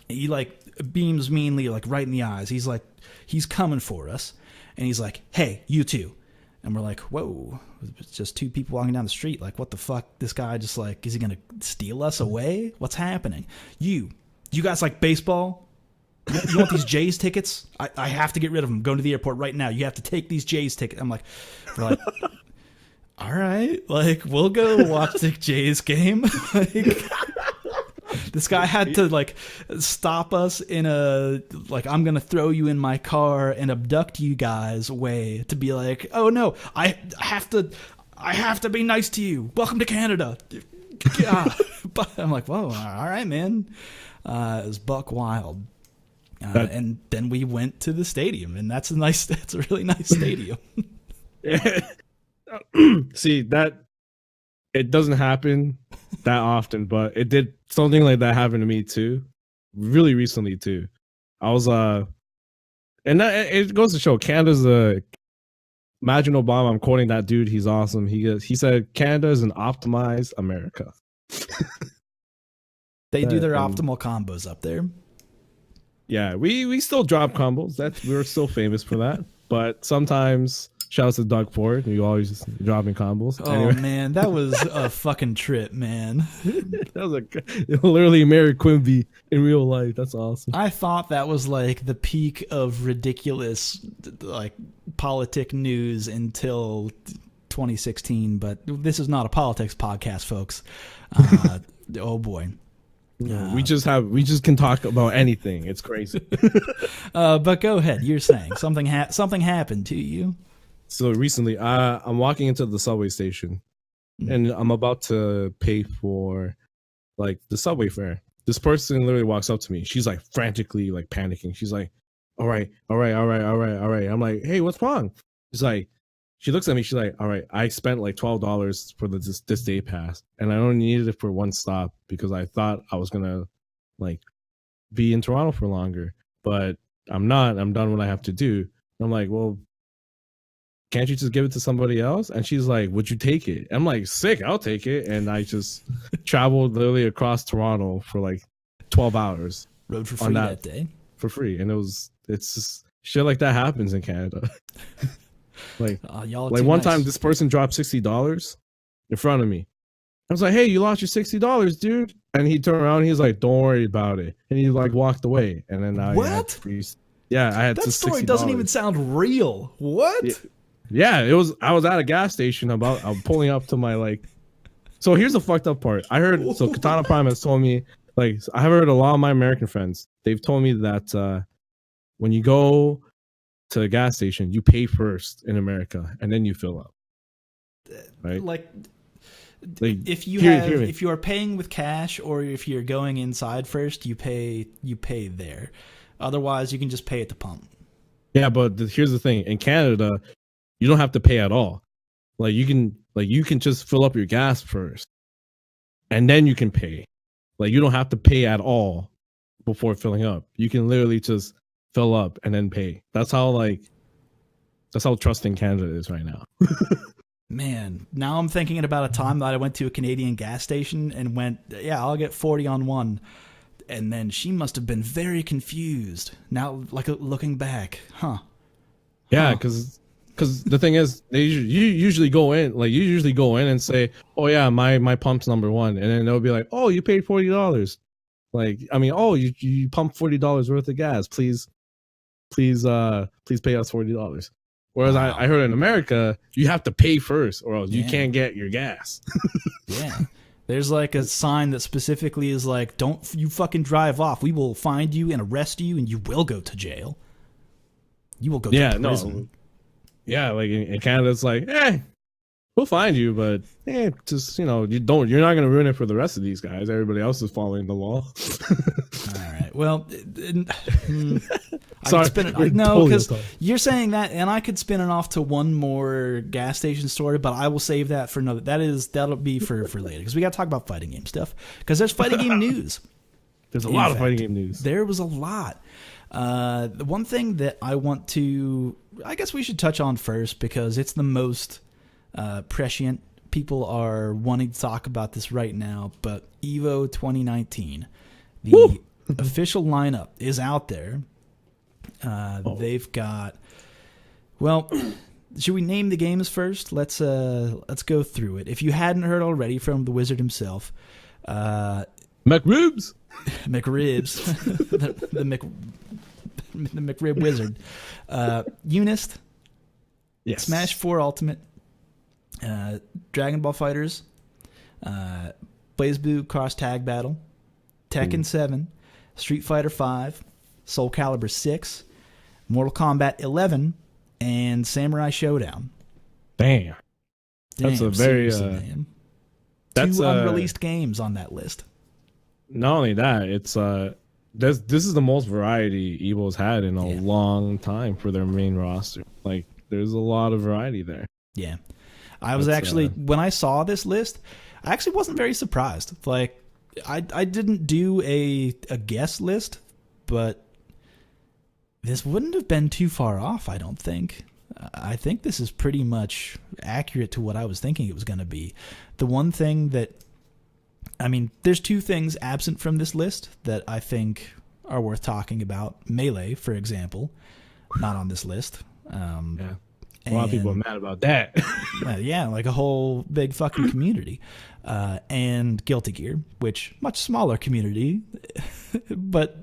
He like beams meanly, like right in the eyes. He's like, he's coming for us. And he's like, hey, you two. And we're like, whoa, it's just two people walking down the street. Like, what the fuck? This guy just like, is he going to steal us away? What's happening? You guys like baseball? You want these Jays tickets? I have to get rid of them. I'm going to the airport right now. You have to take these Jays tickets. I'm like, we're like, all right, like, we'll go watch the Jays game. Like, this guy had to like stop us in a like, I'm gonna throw you in my car and abduct you guys way to be like, oh no, I have to be nice to you. Welcome to Canada. Yeah. But I'm like, whoa, all right, man. It was buck wild. And then we went to the stadium, and that's a really nice stadium. See, that it doesn't happen that often, but it did. Something like that happened to me too, really recently too. I was and that, it goes to show Canada's imagine Obama. I'm quoting that dude. He's awesome. He said Canada is an optimized America. They do their optimal combos up there. Yeah, we still drop combos. We're still famous for that. But sometimes, shouts to Doug Ford, you always dropping combos. Oh anyway. Man, that was a fucking trip, man. That was literally Mary Quimby in real life. That's awesome. I thought that was like the peak of ridiculous, like, politic news until 2016. But this is not a politics podcast, folks. Oh boy. We just can talk about anything. It's crazy. But go ahead. You're saying something happened to you. So recently, I'm walking into the subway station, and I'm about to pay for like the subway fare. This person literally walks up to me. She's like frantically like panicking. She's like, "All right." I'm like, "Hey, what's wrong?" She's like, she looks at me. She's like, "All right, I spent like $12 for this day pass, and I only needed it for one stop because I thought I was gonna like be in Toronto for longer, but I'm not. I'm done what I have to do." And I'm like, "Well, can't you just give it to somebody else?" And she's like, "Would you take it?" I'm like, "Sick, I'll take it." And I just traveled literally across Toronto for like 12 hours. Rode for free that day. For free, and it's just shit like that happens in Canada. Like one time this person dropped $60 in front of me. I was like, "Hey, you lost your $60, dude." And he turned around and he's like, "Don't worry about it." And he like walked away. And then I had that story $60. Doesn't even sound real. What? Yeah, I was at a gas station I'm pulling up to my like. So here's the fucked up part. I heard Katana Prime has told me, like, I have heard a lot of my American friends. They've told me that when you go to a gas station, you pay first in America and then you fill up. Right? Like if you are paying with cash or if you're going inside first, you pay there. Otherwise, you can just pay at the pump. Yeah, but here's the thing: in Canada, you don't have to pay at all. Like you can just fill up your gas first, and then you can pay. Like you don't have to pay at all before filling up. You can literally just fill up and then pay. That's how trusting Canada is right now. Man, now I'm thinking about a time that I went to a Canadian gas station and went, yeah, I'll get 40 on one. And then she must have been very confused. Now, like looking back, huh? Yeah, because the thing is, you usually go in and say, oh yeah, my pump's number one, and then they'll be like, oh, you paid $40. Like, I mean, oh, you pumped $40 worth of gas. Please pay us $40. Whereas wow. I heard in America, you have to pay first, or else you can't get your gas. Yeah. There's like a sign that specifically is like, don't you fucking drive off. We will find you and arrest you, and you will go to jail. You will go to prison. No. Yeah, like in Canada, it's like, we'll find you, but just, you're not going to ruin it for the rest of these guys. Everybody else is following the law. All right. Well, sorry, because you're saying that, and I could spin it off to one more gas station story, but I will save that for another. That'll be for later, because we got to talk about fighting game stuff, because there's fighting game news. There's a lot of fighting game news. There was a lot. The one thing that I want to, I guess we should touch on first, because it's the most prescient. People are wanting to talk about this right now, but EVO 2019, the official lineup is out there. They've got, well, should we name the games first? Let's go through it. If you hadn't heard already from the wizard himself, McRibs, the McRib wizard, Unist, yes. Smash 4 Ultimate, Dragon Ball Fighters, BlazBlue Cross Tag Battle, Tekken 7, Street Fighter 5, Soul Calibur 6, Mortal Kombat 11, and Samurai Showdown. Damn. That's a very that's two unreleased games on that list. Not only that, it's this is the most variety EVO's had in a long time for their main roster. Like, there's a lot of variety there. Yeah. I was actually, when I saw this list, I actually wasn't very surprised. Like, I didn't do a guest list, but this wouldn't have been too far off, I don't think. I think this is pretty much accurate to what I was thinking it was going to be. The one thing that, I mean, there's two things absent from this list that I think are worth talking about. Melee, for example, not on this list. Yeah. A lot of people are mad about that. Yeah, like a whole big fucking community. And Guilty Gear, which much smaller community, but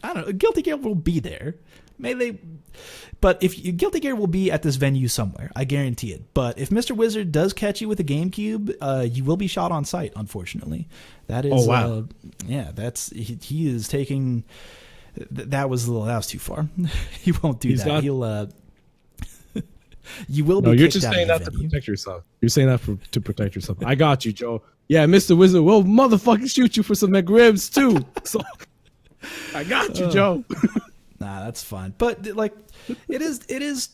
I don't know. Guilty Gear will be there. Melee, but Guilty Gear will be at this venue somewhere, I guarantee it. But if Mr. Wizard does catch you with a GameCube, you will be shot on sight. Unfortunately, that is. Oh wow! Yeah, that's he is taking. That was too far. He won't do that. He'll. You will be. No, you're just saying that to protect yourself. You're saying that to protect yourself. I got you, Joe. Yeah, Mr. Wizard will motherfucking shoot you for some McRibs too. So I got you, Joe. Nah, that's fine. But like, it is.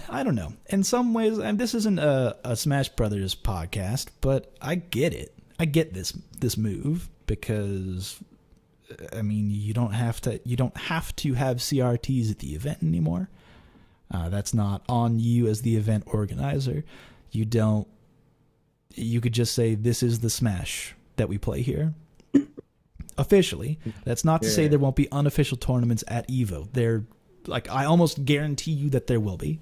I don't know. In some ways, and this isn't a Smash Brothers podcast, but I get it. I get this move because, I mean, you don't have to have CRTs at the event anymore. That's not on you as the event organizer. You could just say, this is the Smash that we play here. Officially. That's not to say there won't be unofficial tournaments at EVO. I almost guarantee you that there will be.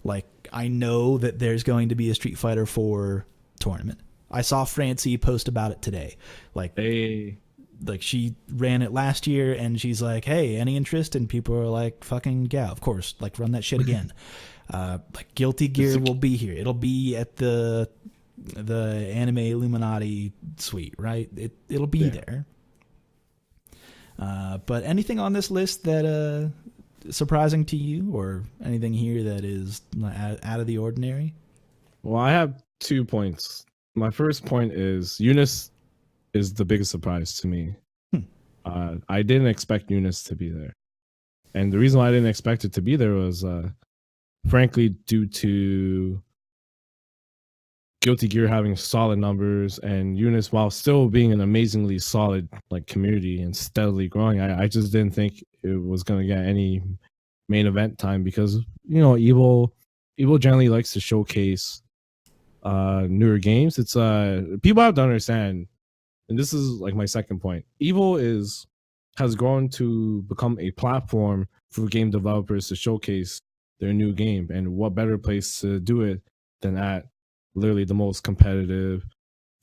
Like, I know that there's going to be a Street Fighter 4 tournament. I saw Francie post about it today. Like, like she ran it last year, and she's like, hey, any interest? And people are like, fucking yeah, of course, like, run that shit again. Like, Guilty Gear will be here. It'll be at the Anime Illuminati suite, right? It'll be there. But anything on this list that surprising to you, or anything here that is out of the ordinary? Well, I have 2 points. My first point is Eunice is the biggest surprise to me. I didn't expect Eunice to be there. And the reason why I didn't expect it to be there was, frankly, due to Guilty Gear having solid numbers and Eunice, while still being an amazingly solid like community and steadily growing, I just didn't think it was going to get any main event time because Evil generally likes to showcase newer games. It's people have to understand, and this is like my second point. Evil has grown to become a platform for game developers to showcase their new game, and what better place to do it than at literally the most competitive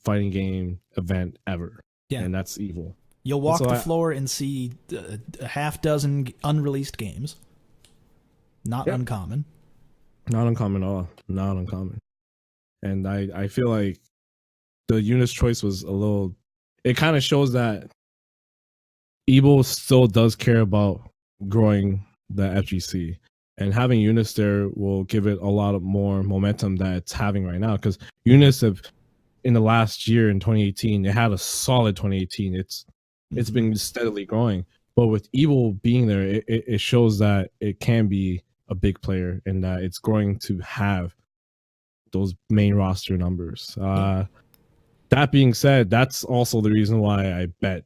fighting game event ever. Yeah, and that's Evil. You'll walk the floor and see a half dozen unreleased games. Not uncommon. Not uncommon at all. Not uncommon. And I feel like the Eunice choice was a little... It kind of shows that Evil still does care about growing the FGC. And having Eunice there will give it a lot of more momentum that it's having right now. Because Eunice, in the last year, in 2018, it had a solid 2018. It's been steadily growing. But with Evil being there, it shows that it can be a big player and that it's going to have those main roster numbers. That being said, that's also the reason why I bet.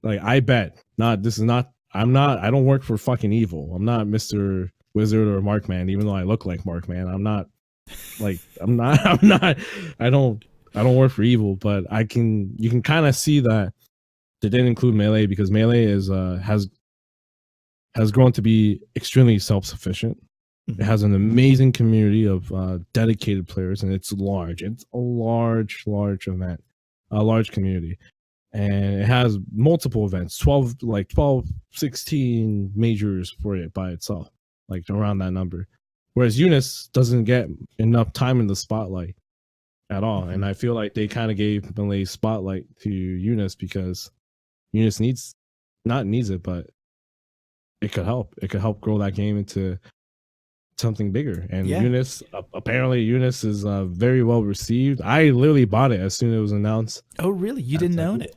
Like, I bet. I don't work for fucking Evil. I'm not Mr. Wizard or Markman, even though I look like Markman. I don't work for Evil, but you can kind of see that they didn't include Melee because Melee has grown to be extremely self-sufficient. It has an amazing community of dedicated players, and it's large. It's a large event, a large community. And it has multiple events, 12, 16 majors for it by itself, like around that number. Whereas Eunice doesn't get enough time in the spotlight at all. And I feel like they kind of gave Melee spotlight to Eunice because Eunice not needs it, but it could help. It could help grow that game into something bigger. And Eunice, apparently Eunice is very well received. I literally bought it as soon as it was announced. Oh, really? You didn't own it?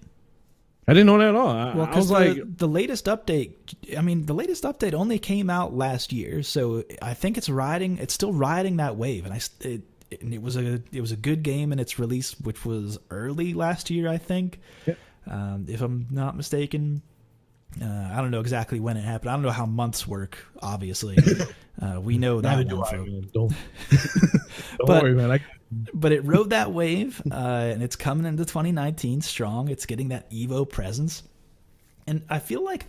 I didn't own it at all. I was like, the latest update. I mean, the latest update only came out last year, so I think it's still riding that wave. And it was a good game in its release, which was early last year, I think. Yep. If I'm not mistaken. I don't know exactly when it happened. I don't know how months work, obviously. We know that one. Don't worry, man. But it rode that wave, and it's coming into 2019 strong. It's getting that Evo presence. And I feel like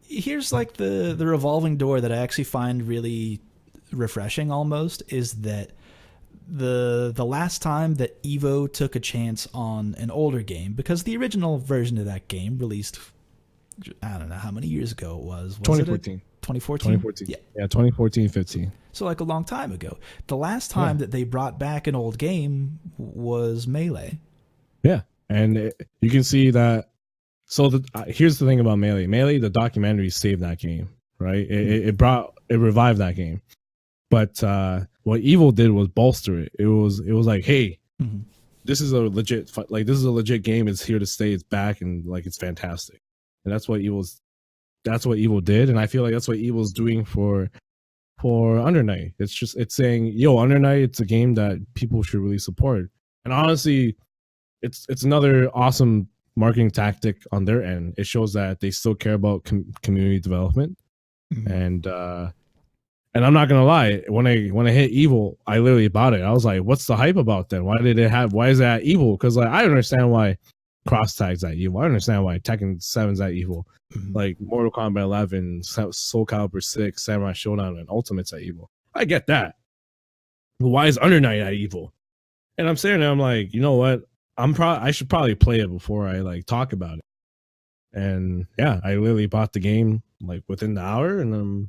here's like the revolving door that I actually find really refreshing almost, is that the last time that Evo took a chance on an older game, because the original version of that game released... I don't know how many years ago it was. 2014. 2014? Yeah, 2014, 15. So like a long time ago. The last time that they brought back an old game was Melee. Yeah, and you can see that. So here's the thing about Melee. Melee, the documentary saved that game, right? It revived that game. But what Evil did was bolster it. It was like, hey, this is a legit game. It's here to stay. It's back, and like it's fantastic. And that's what Evil did, and I feel like that's what Evil's doing for Under Night. It's saying, yo, Under Night, it's a game that people should really support. And honestly, it's another awesome marketing tactic on their end. It shows that they still care about community development. And I'm not gonna lie, when I hit Evil, I literally bought it. I was like, what's the hype about then? Why is that Evil? Because like I understand why Cross Tag's that Evil. I understand why Tekken 7's that Evil. Like Mortal Kombat 11, Soul Calibur 6, Samurai Showdown, and Ultimate's that Evil. I get that. But why is Under Night that Evil? And I'm sitting there, I'm like, you know what? I should probably play it before I like talk about it. And yeah, I literally bought the game like within the hour, and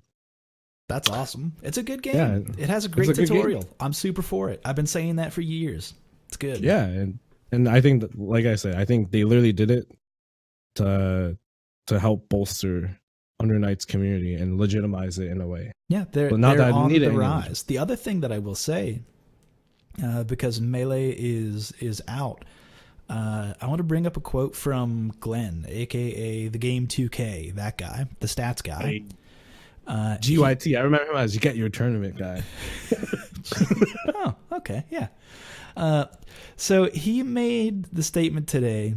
that's awesome. It's a good game. Yeah, it has a great tutorial. I'm super for it. I've been saying that for years. It's good. Yeah, and I think that, like I said, I think they literally did it to help bolster Under Night's community and legitimize it in a way. Yeah, they're on the rise. The other thing that I will say, because Melee is out, I want to bring up a quote from Glenn, aka the Game 2K, that guy, the stats guy. GYT. I remember him as you get your tournament guy. Oh, okay, yeah. So he made the statement today,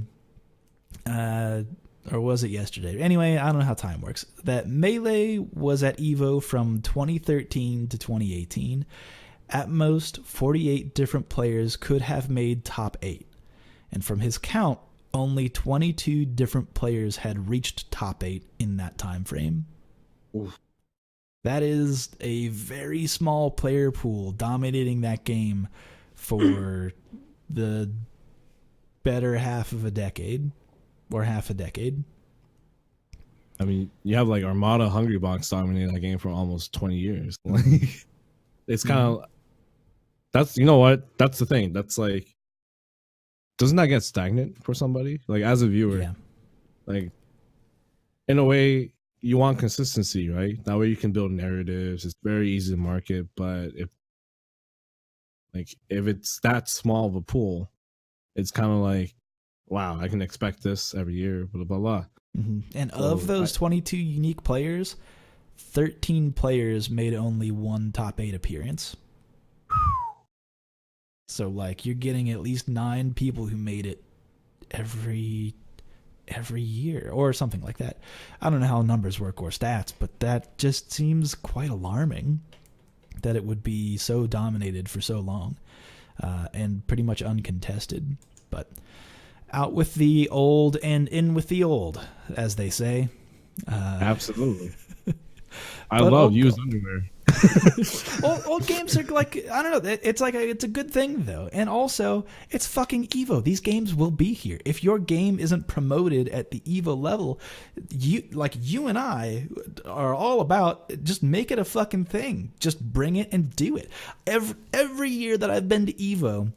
or was it yesterday? Anyway, I don't know how time works. That Melee was at EVO from 2013 to 2018. At most, 48 different players could have made top 8. And from his count, only 22 different players had reached top 8 in that time frame. Oof. That is a very small player pool dominating that game for the better half of a decade or half a decade. I mean, you have like Armada Hungrybox dominating that game for almost 20 years. Like, it's kind of, that's, you know what? That's the thing. That's like, doesn't that get stagnant for somebody? Like, as a viewer, Yeah. like, in a way, you want consistency, right? That way you can build narratives. It's very easy to market, but if it's that small of a pool, it's kind of like, wow, I can expect this every year, blah, blah, blah. Mm-hmm. And of those 22 unique players, 13 players made only one top 8 appearance. So, like, you're getting at least 9 people who made it every year or something like that. I don't know how numbers work or stats, but that just seems quite alarming that it would be so dominated for so long and pretty much uncontested. But out with the old and in with the old, as they say. Absolutely. I love used underwear. Old games are like, I don't know, it's like it's a good thing though. And also, it's fucking EVO. These games will be here. If your game isn't promoted at the EVO level, you and I are all about just make it a fucking thing. Just bring it and do it. Every year that I've been to EVO,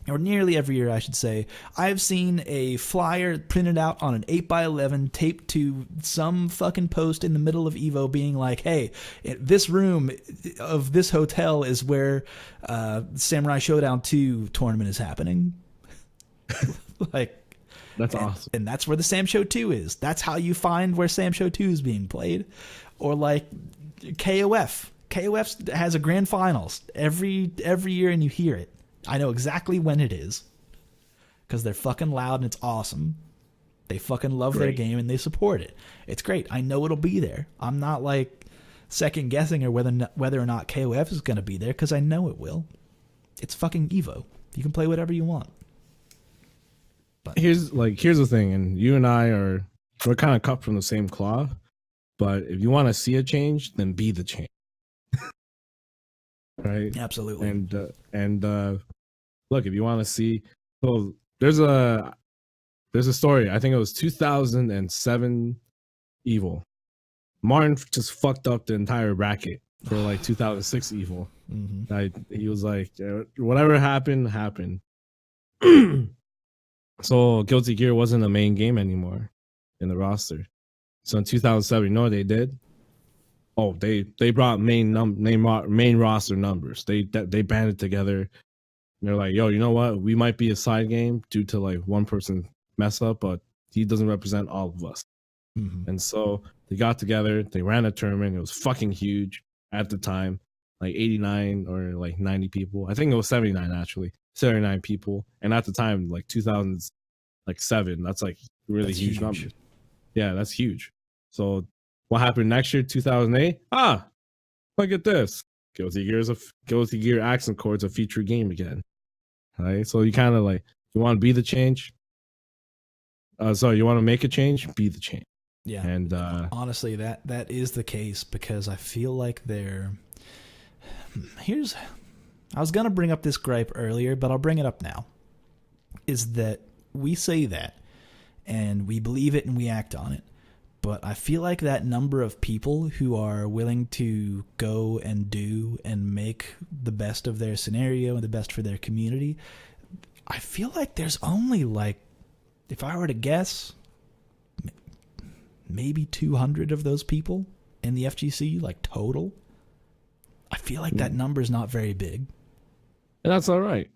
or nearly every year, I should say, I've seen a flyer printed out on an 8x11 taped to some fucking post in the middle of EVO being like, hey, this room of this hotel is where Samurai Showdown 2 tournament is happening. Like, that's awesome. And that's where the Sam Show 2 is. That's how you find where Sam Show 2 is being played. Or like KOF. KOF has a grand finals every year and you hear it. I know exactly when it is because they're fucking loud and it's awesome. They fucking love their game and they support it. It's great. I know it'll be there. I'm not like second guessing or whether or not KOF is going to be there because I know it will. It's fucking EVO. You can play whatever you want. But here's the thing, and you and we're kind of cut from the same cloth. But if you want to see a change, then be the change. Right? Absolutely. And look, if you want to see, so there's a story. I think it was 2007 EVO. Martin just fucked up the entire bracket for like 2006 EVO. Mm-hmm. He was like, whatever happened. So Guilty Gear wasn't a main game anymore in the roster. So in 2007, you know what they did? Oh, they brought main roster numbers. They banded together. And they're like, yo, you know what? We might be a side game due to like one person mess up, but he doesn't represent all of us. Mm-hmm. And so they got together. They ran a tournament. It was fucking huge at the time, like 89 or like 90 people. I think it was 79 actually, 79 people. And at the time, like 2007, that's like really huge numbers. Yeah, that's huge. So what happened next year, 2008? Look at this. Guilty Gear Accent Chord's a feature game again. Right? So you kind of like, you want to be the change? You want to make a change? Be the change. Yeah. And honestly, that is the case because I feel like I was going to bring up this gripe earlier, but I'll bring it up now. Is that we say that and we believe it and we act on it. But I feel like that number of people who are willing to go and do and make the best of their scenario and the best for their community, I feel like there's only like, if I were to guess, maybe 200 of those people in the FGC, like total. I feel like that number is not very big. And that's all right.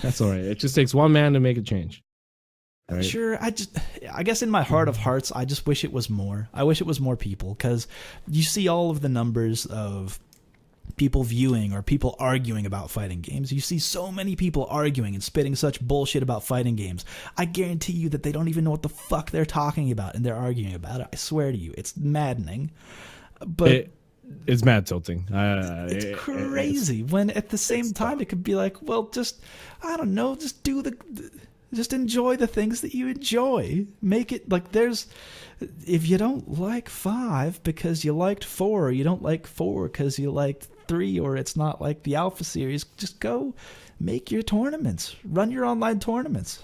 That's all right. It just takes one man to make a change. Right? Sure, I guess in my heart of hearts, I just wish it was more. I wish it was more people, because you see all of the numbers of people viewing or people arguing about fighting games. You see so many people arguing and spitting such bullshit about fighting games. I guarantee you that they don't even know what the fuck they're talking about, and they're arguing about it. I swear to you, it's maddening. But it's mad tilting. it's crazy when at the same time it could be like, well, just, I don't know, just enjoy the things that you enjoy. Make it like if you don't like 5 because you liked 4, or you don't like 4 because you liked 3, or it's not like the Alpha series, just go make your tournaments. Run your online tournaments.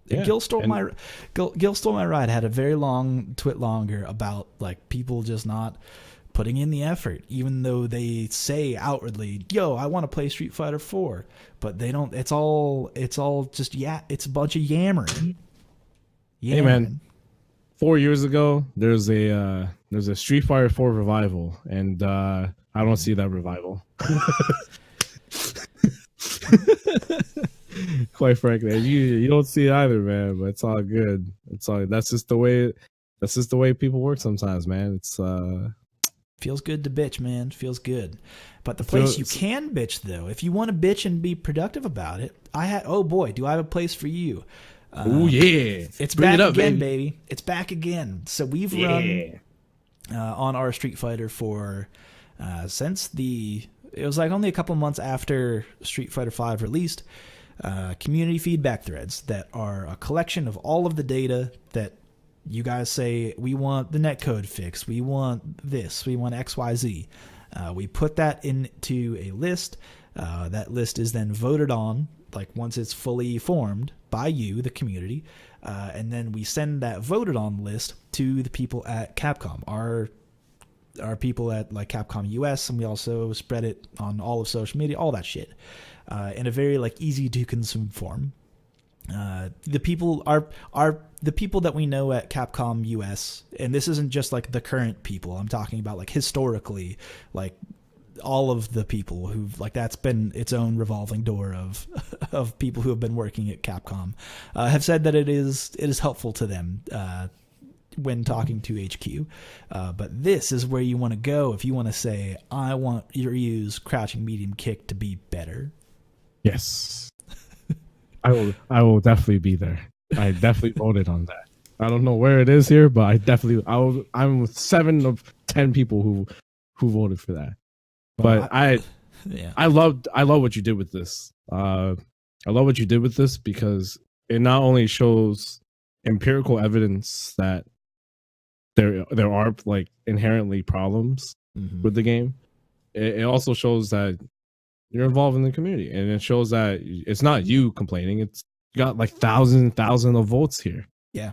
Yeah, Gil Stole My Ride had a very long twit longer about like people just not putting in the effort, even though they say outwardly, yo, I want to play Street Fighter 4, but they don't. It's all just, it's a bunch of yammering. Hey man, 4 years ago there's a Street Fighter 4 revival, and I don't see that revival. Quite frankly, you don't see it either, man, but it's all good. That's just the way people work sometimes, man. It's feels good to bitch, man. Feels good. But the place you can bitch, though, if you want to bitch and be productive about it, oh boy, do I have a place for you. Oh yeah. It's back again, baby. It's back again. So we've run on our Street Fighter for since it was like only a couple months after Street Fighter V released, community feedback threads that are a collection of all of the data that you guys say, we want the netcode fix, we want this, we want XYZ. We put that into a list. That list is then voted on, like once it's fully formed by you, the community, and then we send that voted on list to the people at Capcom, our people at like Capcom US, and we also spread it on all of social media, all that shit, in a very like easy to consume form. The people are the people that we know at Capcom US, and this isn't just like the current people. I'm talking about like historically, like all of the people who've like that's been its own revolving door of people who have been working at Capcom, have said that it is helpful to them when talking to HQ. But this is where you want to go if you want to say, I want Ryu's crouching medium kick to be better. Yes. I will definitely be there. I definitely voted on that. I don't know where it is here, but I'm with 7 of 10 people who voted for that. But I love what you did with this. I love what you did with this because it not only shows empirical evidence that there are like inherently problems with the game. It also shows that you're involved in the community, and it shows that it's not you complaining. It's got like thousands of votes here. Yeah,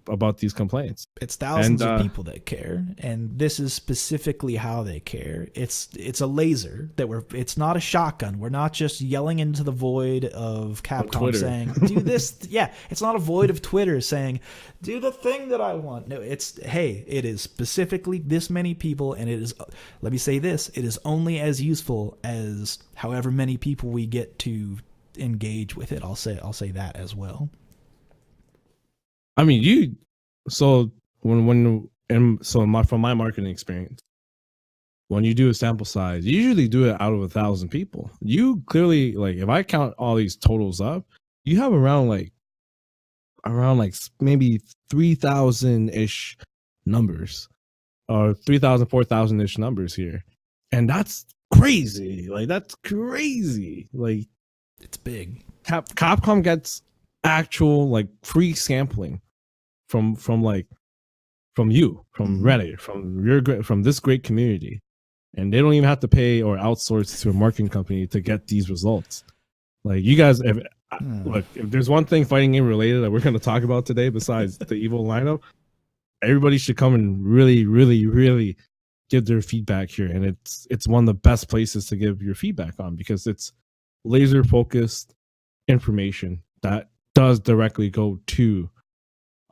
about these complaints. It's thousands of people that care, and this is specifically how they care. It's a laser it's not a shotgun. We're not just yelling into the void of Capcom saying, do this. Yeah, it's not a void of Twitter saying, do the thing that I want. No, it is specifically this many people, and it is, let me say this, it is only as useful as however many people we get to engage with it. I'll say that as well. I mean, from my marketing experience, when you do a sample size, you usually do it out of 1,000 people. You clearly, like, if I count all these totals up, you have around maybe 3,000-ish numbers, or 3,000, 4,000-ish numbers here. And that's crazy. Like, that's crazy. Like, it's big. Capcom gets actual like free sampling from you, from Reddit, from this great community, and they don't even have to pay or outsource to a marketing company to get these results. Like, you guys, if there's one thing fighting game related that we're going to talk about today besides the evil lineup, everybody should come and really, really, really give their feedback here, and it's one of the best places to give your feedback on, because it's laser focused information that does directly go to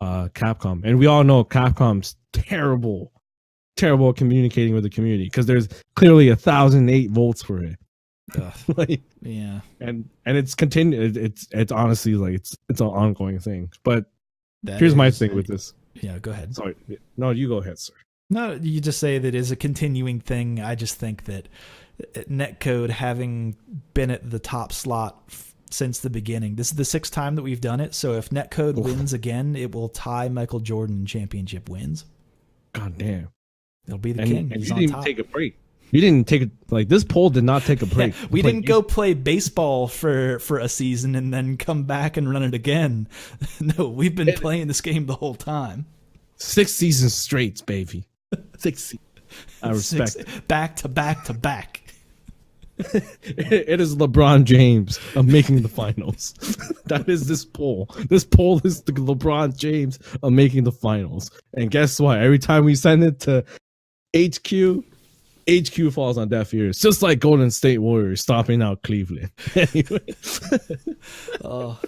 Capcom. And we all know Capcom's terrible at communicating with the community, because there's clearly 1,008 votes for it. Like, yeah, and it's continued. It's honestly like it's an ongoing thing. But Here's my thing with this. Yeah, go ahead. Sorry. No, you go ahead, sir. No, you just say that is a continuing thing. I just think that netcode, having been at the top slot since the beginning, this is the 6th time that we've done it. So if netcode wins again, it will tie Michael Jordan in championship wins. God damn. It'll be the king. And you didn't even take a break. You didn't take it, like, this poll did not take a break. Yeah, we didn't go play baseball for a season and then come back and run it again. No, we've been playing this game the whole time. 6 seasons straight, baby. 6 seasons. I respect it. Back to back to back. It is LeBron James of making the finals. That is this poll. This poll is the LeBron James of making the finals. And guess what? Every time we send it to HQ falls on deaf ears, just like Golden State Warriors stomping out Cleveland. Anyway. Oh,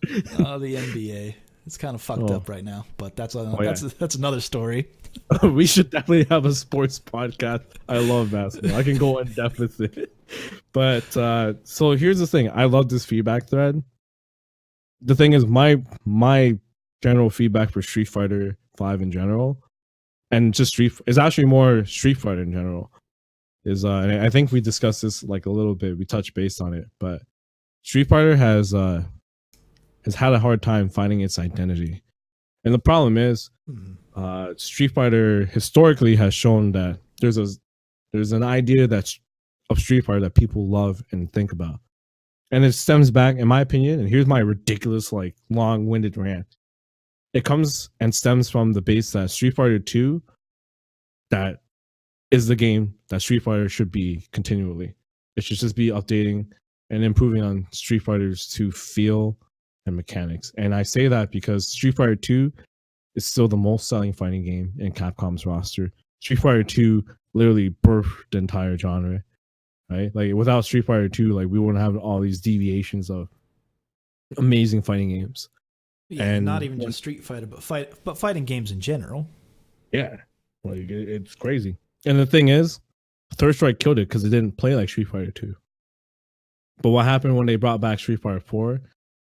the NBA. It's kind of fucked up right now, but that's another story. We should definitely have a sports podcast. I love basketball. I can go in depth with it. But so here's the thing. I love this feedback thread. The thing is, my general feedback for Street Fighter 5 in general, and just is actually more Street Fighter in general. Is and I think we discussed this like a little bit. We touched base on it, but Street Fighter has had a hard time finding its identity, and the problem is, Street Fighter historically has shown that there's an idea of Street Fighter that people love and think about, and it stems back, in my opinion. And here's my ridiculous, like, long-winded rant. It comes and stems from the base that Street Fighter 2, that is the game that Street Fighter should be continually. It should just be updating and improving on Street Fighter's 2 feel and mechanics. And I say that because Street Fighter 2 is still the most selling fighting game in Capcom's roster. Street Fighter 2 literally birthed the entire genre, right? Like, without Street Fighter 2, like, we wouldn't have all these deviations of amazing fighting games. Yeah, and not even just Street Fighter, but fighting games in general. Yeah, like, it's crazy. And the thing is, Third Strike killed it because it didn't play like Street Fighter 2. But what happened when they brought back Street Fighter 4?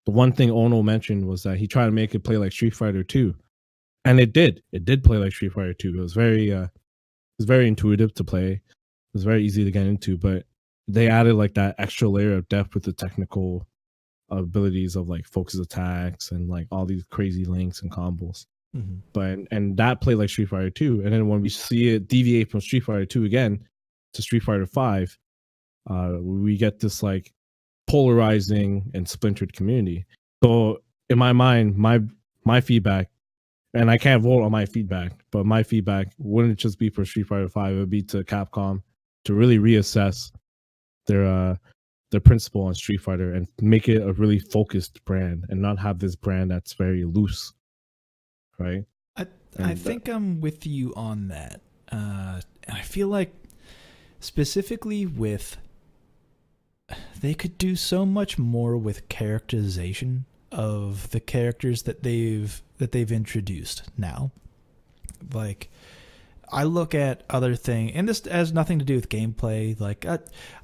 The one thing Ono mentioned was that he tried to make it play like Street Fighter 2. And it did. It did play like Street Fighter 2. It was very intuitive to play. It was very easy to get into, but they added like that extra layer of depth with the technical abilities of like focus attacks and like all these crazy links and combos. Mm-hmm. But and that played like Street Fighter 2. And then when we see it deviate from Street Fighter 2 again to Street Fighter 5, we get this like polarizing and splintered community. So in my mind, my feedback, and I can't vote on my feedback, but my feedback wouldn't just be for Street Fighter 5. It would be to Capcom to really reassess their principle on Street Fighter and make it a really focused brand and not have this brand that's very loose, right? I think I'm with you on that. I feel like specifically with, they could do so much more with characterization of the characters that they've introduced now. Like, I look at other things, and this has nothing to do with gameplay. Like,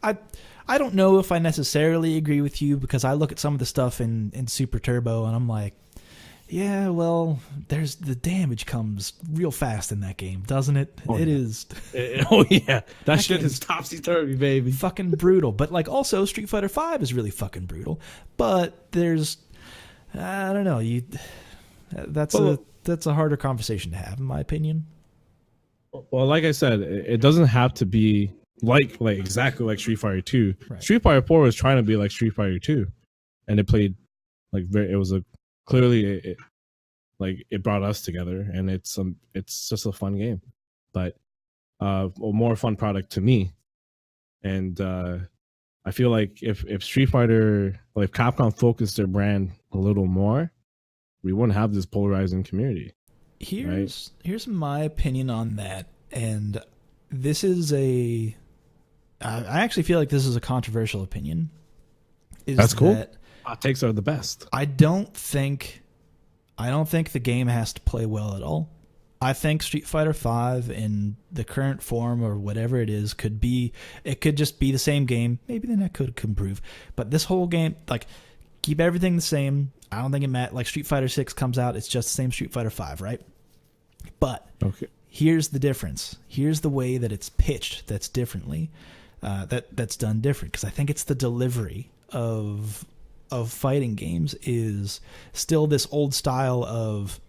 I don't know if I necessarily agree with you, because I look at some of the stuff in Super Turbo and I'm like, yeah, well, the damage comes real fast in that game, doesn't it? Oh, it yeah. is. Oh yeah, that shit is topsy-turvy, baby. Fucking brutal. But like, also Street Fighter 5 is really fucking brutal. But there's, I don't know, that's a harder conversation to have, in my opinion. Well, like I said, it doesn't have to be like exactly like Street Fighter 2. Right. Street Fighter 4 was trying to be like Street Fighter 2, and it played like it brought us together, and it's just a fun game, but a more fun product to me. And I feel like if Street Fighter, if Capcom focused their brand a little more, we wouldn't have this polarizing community. Here's my opinion on that, and this is I actually feel like this is a controversial opinion. That's cool. Hot takes are the best. I don't think the game has to play well at all. I think Street Fighter 5 in the current form or whatever it is could just be the same game. Maybe the netcode could improve, but this whole game, like, keep everything the same. I don't think it matters. Like Street Fighter 6 comes out, it's just the same Street Fighter 5, right? But here's the difference. Here's the way that it's pitched that's differently, that's done different. Because I think it's the delivery of fighting games is still this old style of,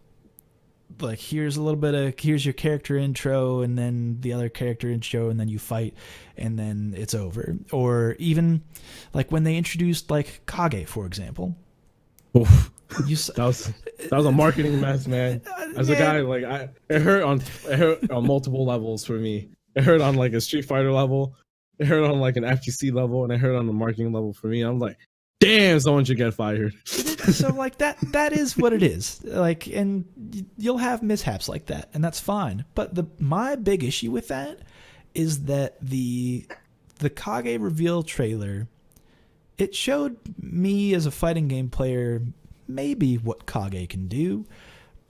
like, here's your character intro and then the other character intro and then you fight and then it's over. Or even like when they introduced like Kage, for example. Oof. That was a marketing mess, man. As a guy, like it hurt on multiple levels for me. It hurt on like a Street Fighter level, it hurt on like an FGC level, and it hurt on the marketing level for me. I'm like, damn, someone should get fired. So like that is what it is. Like, and you'll have mishaps like that, and that's fine. But my big issue with that is that the Kage reveal trailer, it showed me as a fighting game player maybe what Kage can do,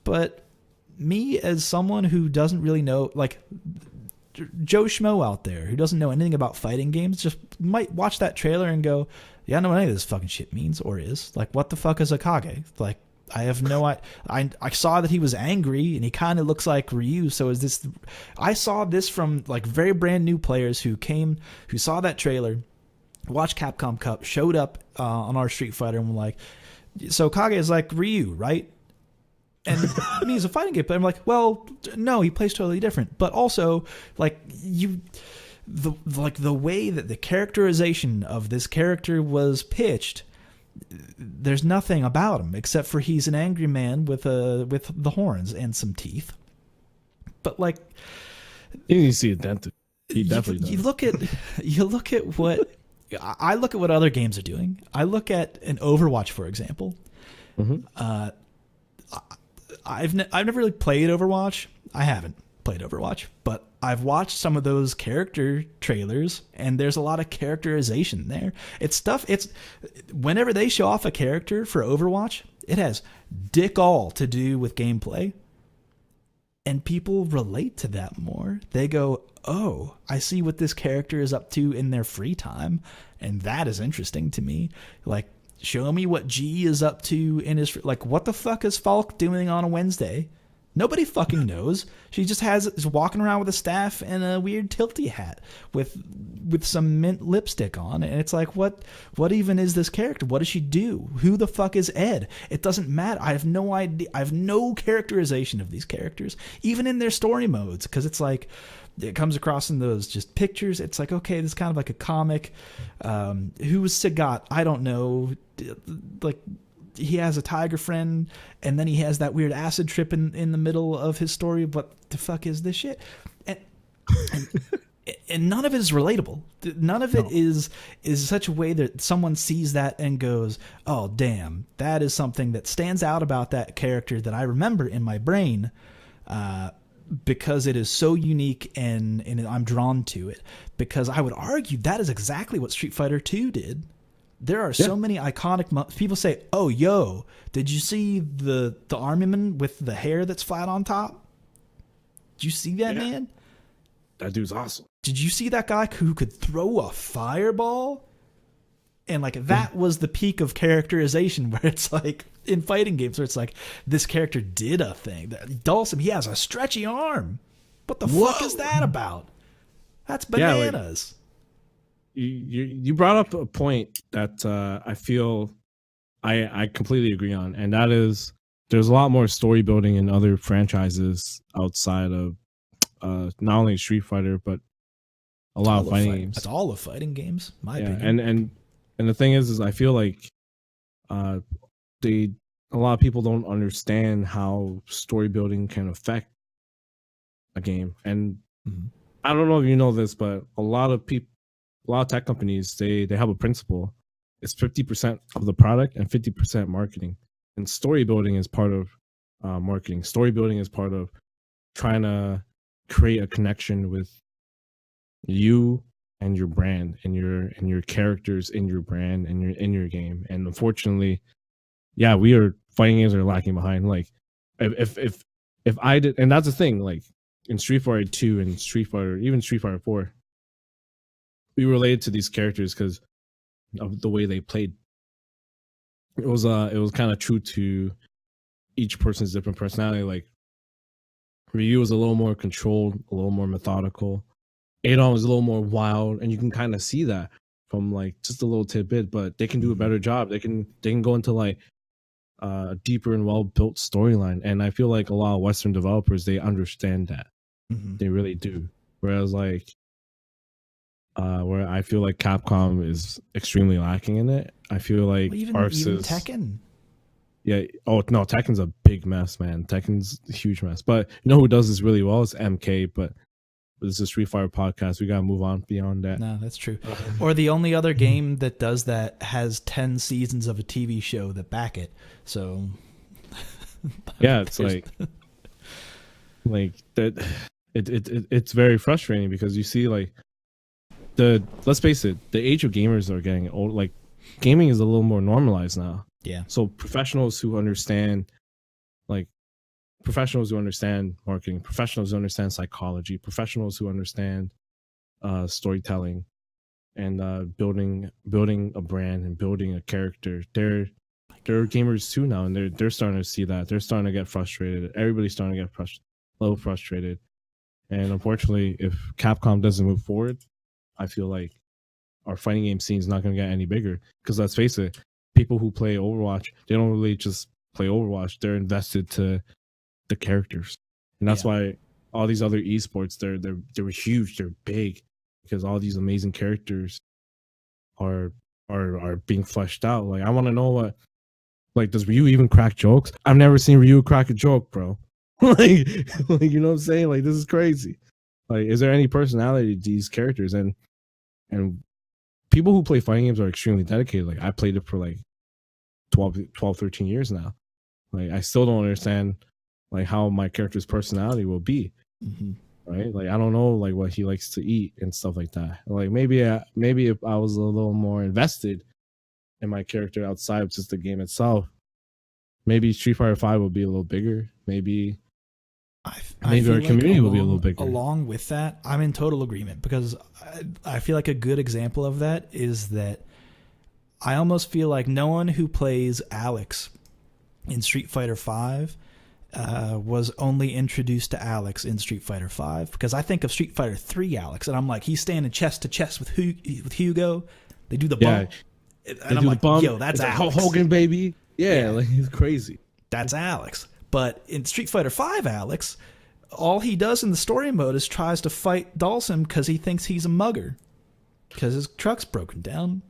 but me as someone who doesn't really know, like Joe Schmo out there who doesn't know anything about fighting games, just might watch that trailer and go, yeah, I don't know what any of this fucking shit means or is. Like, what the fuck is a Kage? Like, I have no I saw that he was angry and he kind of looks like Ryu. So is this? I saw this from like very brand new players who saw that trailer, watched Capcom Cup, showed up on our Street Fighter and were like, so Kage is like Ryu, right? And me as a fighting game player, I'm like, well, no, he plays totally different. But also, like, the way that the characterization of this character was pitched, there's nothing about him except for he's an angry man with the horns and some teeth. But like, you need to see a dentist. He definitely does. You look at what I look at what other games are doing. I look at an Overwatch, for example. Mm-hmm. I've never really played Overwatch. I haven't played Overwatch, but I've watched some of those character trailers, and there's a lot of characterization there. It's whenever they show off a character for Overwatch, it has dick all to do with gameplay, and people relate to that more. They go, oh, I see what this character is up to in their free time, and that is interesting to me. Like, show me what G is up to in his... Like, what the fuck is Falk doing on a Wednesday? Nobody fucking knows. She just is walking around with a staff and a weird tilty hat with some mint lipstick on. And it's like, what even is this character? What does she do? Who the fuck is Ed? It doesn't matter. I have no idea. I have no characterization of these characters, even in their story modes, because it's like... It comes across in those just pictures. It's like, okay, this is kind of like a comic. Who's Sagat? I don't know. Like, he has a tiger friend, and then he has that weird acid trip in the middle of his story. What the fuck is this shit? And none of it is relatable. None of it is such a way that someone sees that and goes, oh, damn, that is something that stands out about that character that I remember in my brain. Because it is so unique and I'm drawn to it. Because I would argue that is exactly what Street Fighter 2 did. There are so many iconic people say, oh, yo, did you see the armyman with the hair that's flat on top? Did you see that, man? That dude's awesome. Did you see that guy who could throw a fireball? And like that was the peak of characterization, where it's like in fighting games where it's like this character did a thing. Dawson, he has a stretchy arm. What the fuck is that about? That's bananas. You brought up a point that I feel I completely agree on, and that is there's a lot more story building in other franchises outside of not only Street Fighter but a lot of fighting games. That's all of fighting games, my opinion. And the thing is I feel like a lot of people don't understand how story building can affect a game. And I don't know if you know this, but a lot of tech companies, they have a principle. It's 50% of the product and 50% marketing. And story building is part of marketing. Story building is part of trying to create a connection with you and your brand and your characters in your brand and in your game. And unfortunately, fighting games are lacking behind. Like if I did, and that's the thing, like in Street Fighter 2 and even Street Fighter 4, we related to these characters because of the way they played. it was kind of true to each person's different personality. Like Ryu was a little more controlled, a little more methodical. Adon was a little more wild, and you can kind of see that from like just a little tidbit. But they can do a better job. They can go into like a deeper and well built storyline, and I feel like a lot of Western developers, they understand that. They really do. Whereas like where I feel like Capcom is extremely lacking in it. I feel like even Tekken. Yeah. Oh no, Tekken's a big mess, man. Tekken's a huge mess. But you know who does this really well is MK. But this is a Street Fighter podcast. We gotta move on beyond that. No, that's true. Or the only other game that does that has 10 seasons of a TV show that back it. So yeah, it's like that. It's very frustrating because you see like let's face it, the age of gamers are getting old. Like gaming is a little more normalized now. Yeah. So professionals who understand marketing, professionals who understand psychology, professionals who understand storytelling and building a brand and building a character, they're gamers too now, and they're starting to see that. They're starting to get frustrated. Everybody's starting to get a little frustrated. And unfortunately, if Capcom doesn't move forward, I feel like our fighting game scene is not going to get any bigger. Because let's face it, people who play Overwatch, they don't really just play Overwatch. They're invested to the characters, and that's why all these other esports, they're huge, they're big, because all these amazing characters are being fleshed out. Like I want to know what, like, does Ryu even crack jokes? I've never seen Ryu crack a joke, bro. like you know what I'm saying? Like this is crazy. Like, is there any personality to these characters? And people who play fighting games are extremely dedicated. Like I played it for like 12 13 years now. Like I still don't understand like how my character's personality will be. Right? Like I don't know like what he likes to eat and stuff like that. Like maybe if I was a little more invested in my character outside of just the game itself, maybe Street Fighter 5 will be a little bigger. Maybe our community will be a little bigger. Along with that, I'm in total agreement, because I feel like a good example of that is that I almost feel like no one who plays Alex in Street Fighter 5 was only introduced to Alex in Street Fighter 5, because I think of Street Fighter 3 Alex, and I'm like, he's standing chest to chest with Hugo. They do the bump. And I'm like, yo, that's Alex. Like Hogan, baby. Yeah, like he's crazy. That's Alex. But in Street Fighter 5 Alex, all he does in the story mode is tries to fight Dhalsim because he thinks he's a mugger because his truck's broken down.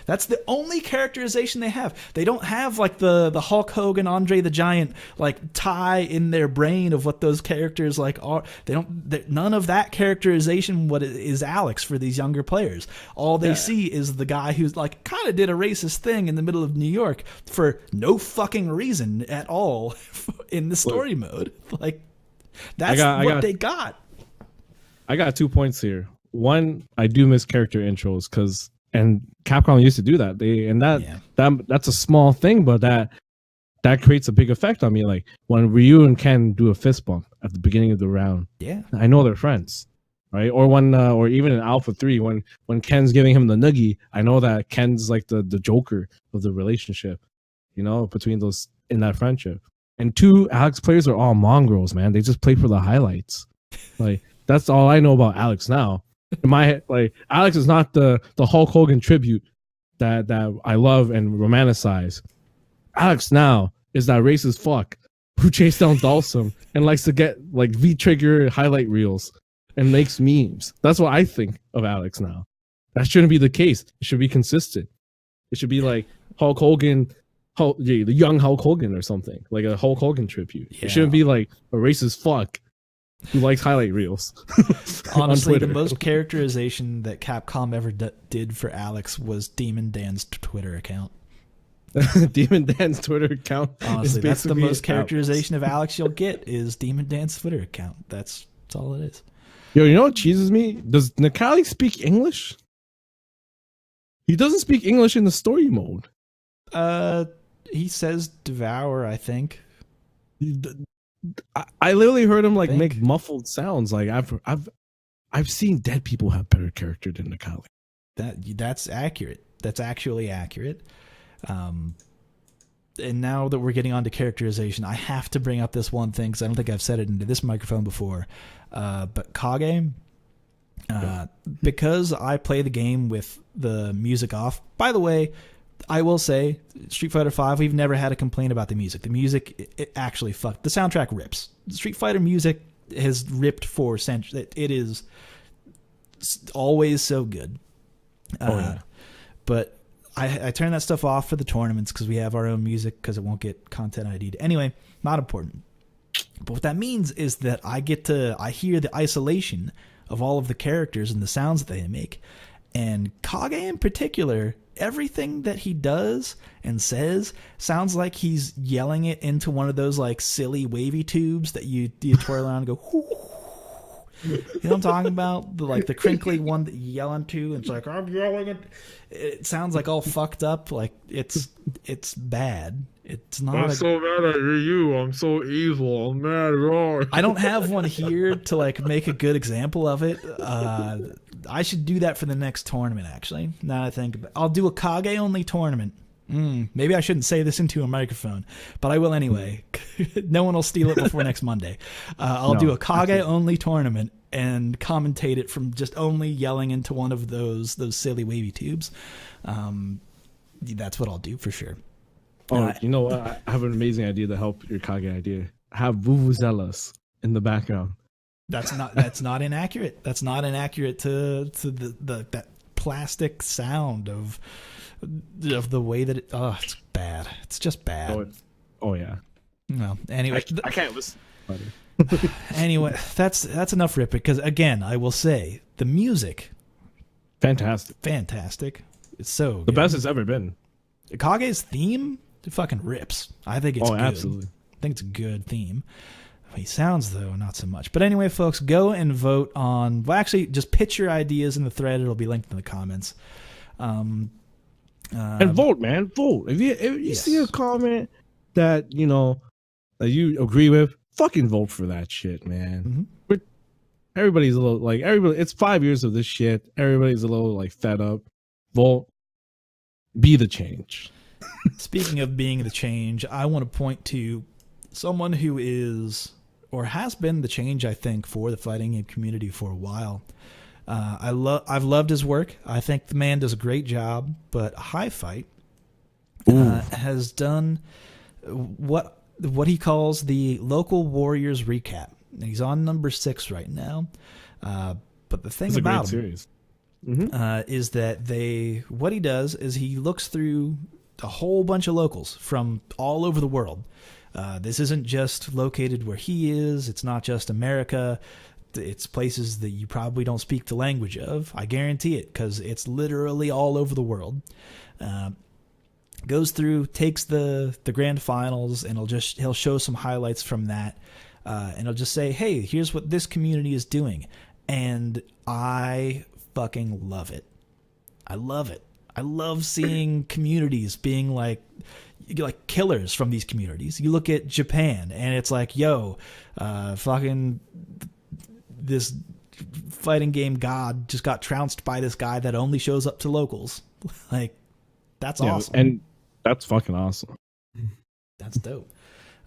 That's the only characterization they have. They don't have like the Hulk Hogan, Andre the Giant like tie in their brain of what those characters like are. None of that characterization what is Alex for these younger players. All they see is the guy who's like kind of did a racist thing in the middle of New York for no fucking reason at all in the story mode. Like that's what they got. I got 2 points here. One, I do miss character intros and Capcom used to do that. That's a small thing, but that creates a big effect on me. Like when Ryu and Ken do a fist bump at the beginning of the round, I know they're friends, right? Or when, or even in Alpha 3, when Ken's giving him the noogie, I know that Ken's like the joker of the relationship, you know, between those in that friendship. And 2, Alex players are all mongrels, man. They just play for the highlights. Like that's all I know about Alex now. In my head, like Alex is not the Hulk Hogan tribute that I love and romanticize. Alex now is that racist fuck who chased down Dhalsim and likes to get like V-trigger highlight reels and makes memes. That's what I think of Alex now. That shouldn't be the case. It should be consistent. It should be like Hulk Hogan, the young Hulk Hogan or something, like a Hulk Hogan tribute. It shouldn't be like a racist fuck who likes highlight reels. Honestly, the most characterization that Capcom ever did for Alex was Demon Dan's Twitter account. Demon Dan's Twitter account. Honestly, that's the most characterization of Alex you'll get is Demon Dan's Twitter account. That's all it is. Yo, you know what cheeses me? Does Nikali speak English? He doesn't speak English in the story mode. He says devour, I think. I literally heard him like make muffled sounds. Like I've seen dead people have better character than Nikali. That's accurate. That's actually accurate. And now that we're getting on to characterization, I have to bring up this one thing because I don't think I've said it into this microphone before. But Kage, because I play the game with the music off. By the way, I will say, Street Fighter V, we've never had a complaint about the music. The music, it actually fucked. The soundtrack rips. Street Fighter music has ripped for centuries. It is always so good. But I turn that stuff off for the tournaments because we have our own music because it won't get content ID'd. Anyway, not important. But what that means is that I hear the isolation of all of the characters and the sounds that they make. And Kage in particular, everything that he does and says sounds like he's yelling it into one of those like silly wavy tubes that you twirl around and go, whoo. You know what I'm talking about? The crinkly one that you yell into, and it's like, I'm yelling it. It sounds like all fucked up. Like it's bad. It's not. I'm so mad at you. I'm so evil. I'm mad at all. I don't have one here to like make a good example of it. I should do that for the next tournament. Actually, now that I think about it, I'll do a Kage only tournament. Maybe I shouldn't say this into a microphone, but I will anyway. No one will steal it before next Monday. I'll do a Kage only tournament and commentate it from just only yelling into one of those silly wavy tubes. That's what I'll do for sure. You know what? I have an amazing idea to help your Kage idea. Have vuvuzelas in the background. That's not inaccurate. That's not inaccurate to that plastic sound of the way that it's bad. It's just bad. Oh yeah. No. Anyway, I can't listen. Anyway, that's enough rip because again, I will say the music, fantastic. It's so the good. best it's ever been. Kage's theme, it fucking rips. I think it's good. Absolutely. I think it's a good theme. He sounds though not so much. But anyway, folks, go and vote on. Well, actually, just pitch your ideas in the thread. It'll be linked in the comments. And vote, man. Vote. If you see a comment that that you agree with, fucking vote for that shit, man. Mm-hmm. Everybody's a little like everybody. It's 5 years of this shit. Everybody's a little like fed up. Vote. Be the change. Speaking of being the change, I want to point to someone who is or has been the change, I think, for the fighting game community for a while. I've loved his work. I think the man does a great job. But High Fight has done what he calls the Local Warriors recap. He's on number 6 right now. But the thing about him is that what he does is he looks through a whole bunch of locals from all over the world. This isn't just located where he is. It's not just America. It's places that you probably don't speak the language of. I guarantee it because it's literally all over the world. Goes through, takes the grand finals, and he'll show some highlights from that. And he'll just say, hey, here's what this community is doing. And I fucking love it. I love it. I love seeing communities being like killers from these communities. You look at Japan and it's like, fucking this fighting game god just got trounced by this guy that only shows up to locals. Like, that's awesome. And that's fucking awesome. That's dope.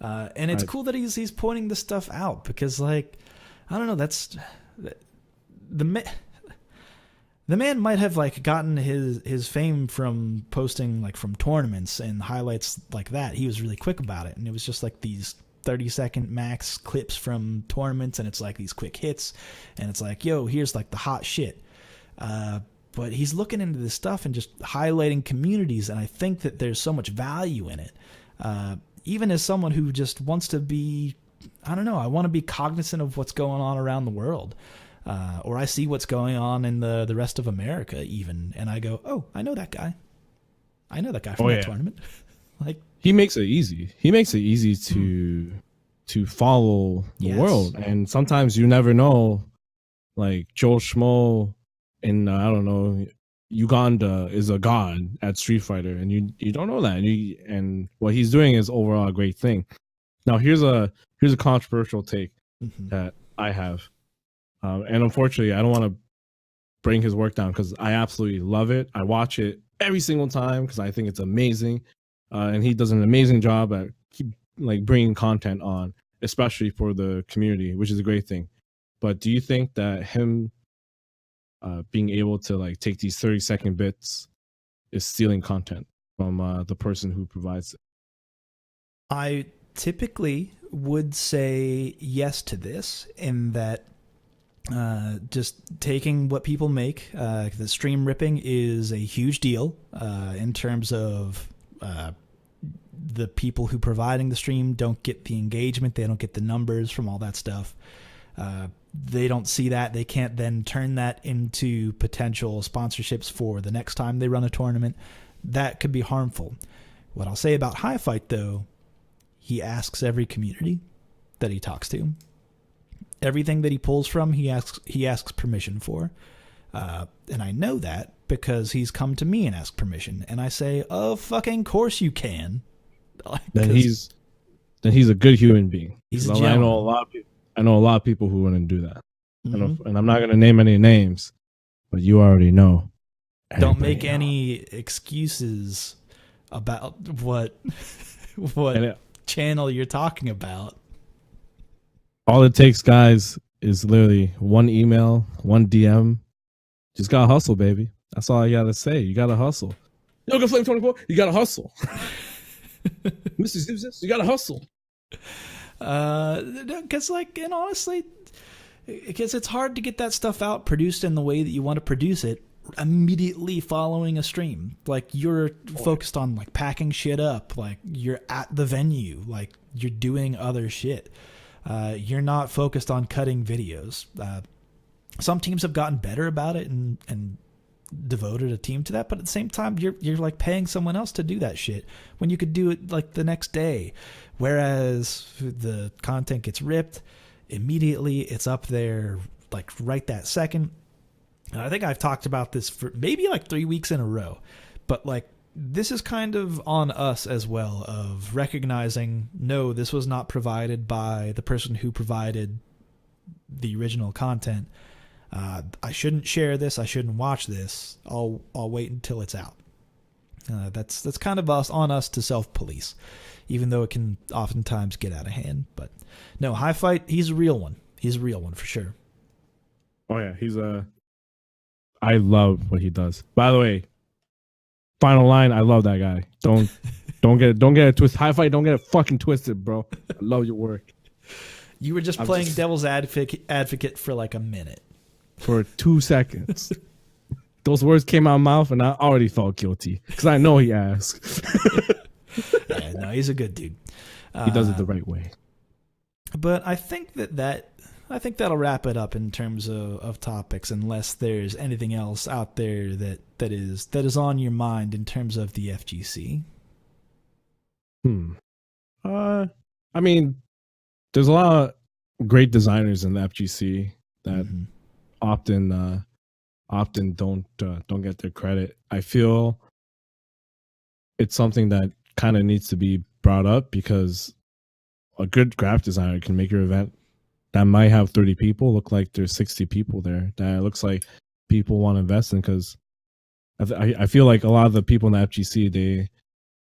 And it's cool that he's pointing this stuff out because, like, I don't know, that's the man might have like gotten his fame from posting like from tournaments and highlights like that. He was really quick about it, and it was just like these 30-second max clips from tournaments, and it's like these quick hits, and it's like, here's like the hot shit. But he's looking into this stuff and just highlighting communities, and I think that there's so much value in it. Even as someone who just wants to be, I don't know, I want to be cognizant of what's going on around the world. Or I see what's going on in the rest of America even, and I go, oh, I know that guy. I know that guy from that tournament. Like, he makes it easy. He makes it easy to follow the world, and sometimes you never know. Like Joe Schmo in I don't know, Uganda is a god at Street Fighter, and you don't know that. And what he's doing is overall a great thing. Now here's a controversial take that I have. And unfortunately, I don't want to bring his work down because I absolutely love it. I watch it every single time because I think it's amazing, and he does an amazing job at bringing content on, especially for the community, which is a great thing. But do you think that him being able to like take these 30-second bits is stealing content from the person who provides it? I typically would say yes to this, in that just taking what people make, the stream ripping is a huge deal in terms of the people who providing the stream don't get the engagement, they don't get the numbers from all that stuff. They don't see that. They can't then turn that into potential sponsorships for the next time they run a tournament. That could be harmful. What I'll say about High Fight, though, he asks every community that he talks to. Everything that he pulls from, he asks permission for. And I know that because he's come to me and asked permission. And I say, oh, fucking course you can. Then he's a good human being. He's I know a lot of people who wouldn't do that. Mm-hmm. And I'm not going to name any names, but you already know. Don't make any excuses about what channel you're talking about. All it takes, guys, is literally one email, one DM. Just gotta hustle, baby. That's all I gotta say. You gotta hustle. Yoga Flame 24, you gotta hustle. Mr. Zipsis, you gotta hustle. Because, and honestly, because it's hard to get that stuff out produced in the way that you want to produce it immediately following a stream. Like, you're focused on like packing shit up, like you're at the venue, like you're doing other shit. You're not focused on cutting videos. Some teams have gotten better about it and devoted a team to that, but at the same time, you're like paying someone else to do that shit when you could do it like the next day. Whereas the content gets ripped immediately, it's up there like right that second. And I think I've talked about this for maybe like 3 weeks in a row, but like this is kind of on us as well, of recognizing, no, this was not provided by the person who provided the original content. I shouldn't share this. I shouldn't watch this. I'll wait until it's out. That's kind of on us to self-police, even though it can oftentimes get out of hand. But no, High Fight, he's a real one. He's a real one for sure. Oh yeah, I love what he does. By the way, final line, I love that guy. Don't get it twisted. High Fight, don't get it fucking twisted, bro. I love your work. You were just playing devil's advocate for like a minute. For 2 seconds. Those words came out of my mouth and I already felt guilty because I know he asked. Yeah, no, he's a good dude. He does it the right way. But I think that'll wrap it up in terms of topics, unless there's anything else out there that is on your mind in terms of the FGC. I mean, there's a lot of great designers in the FGC that often don't get their credit. I feel it's something that kind of needs to be brought up, because a good graphic designer can make your event that might have 30 people look like there's 60 people there. That looks like people want to invest in, because I feel like a lot of the people in the FGC,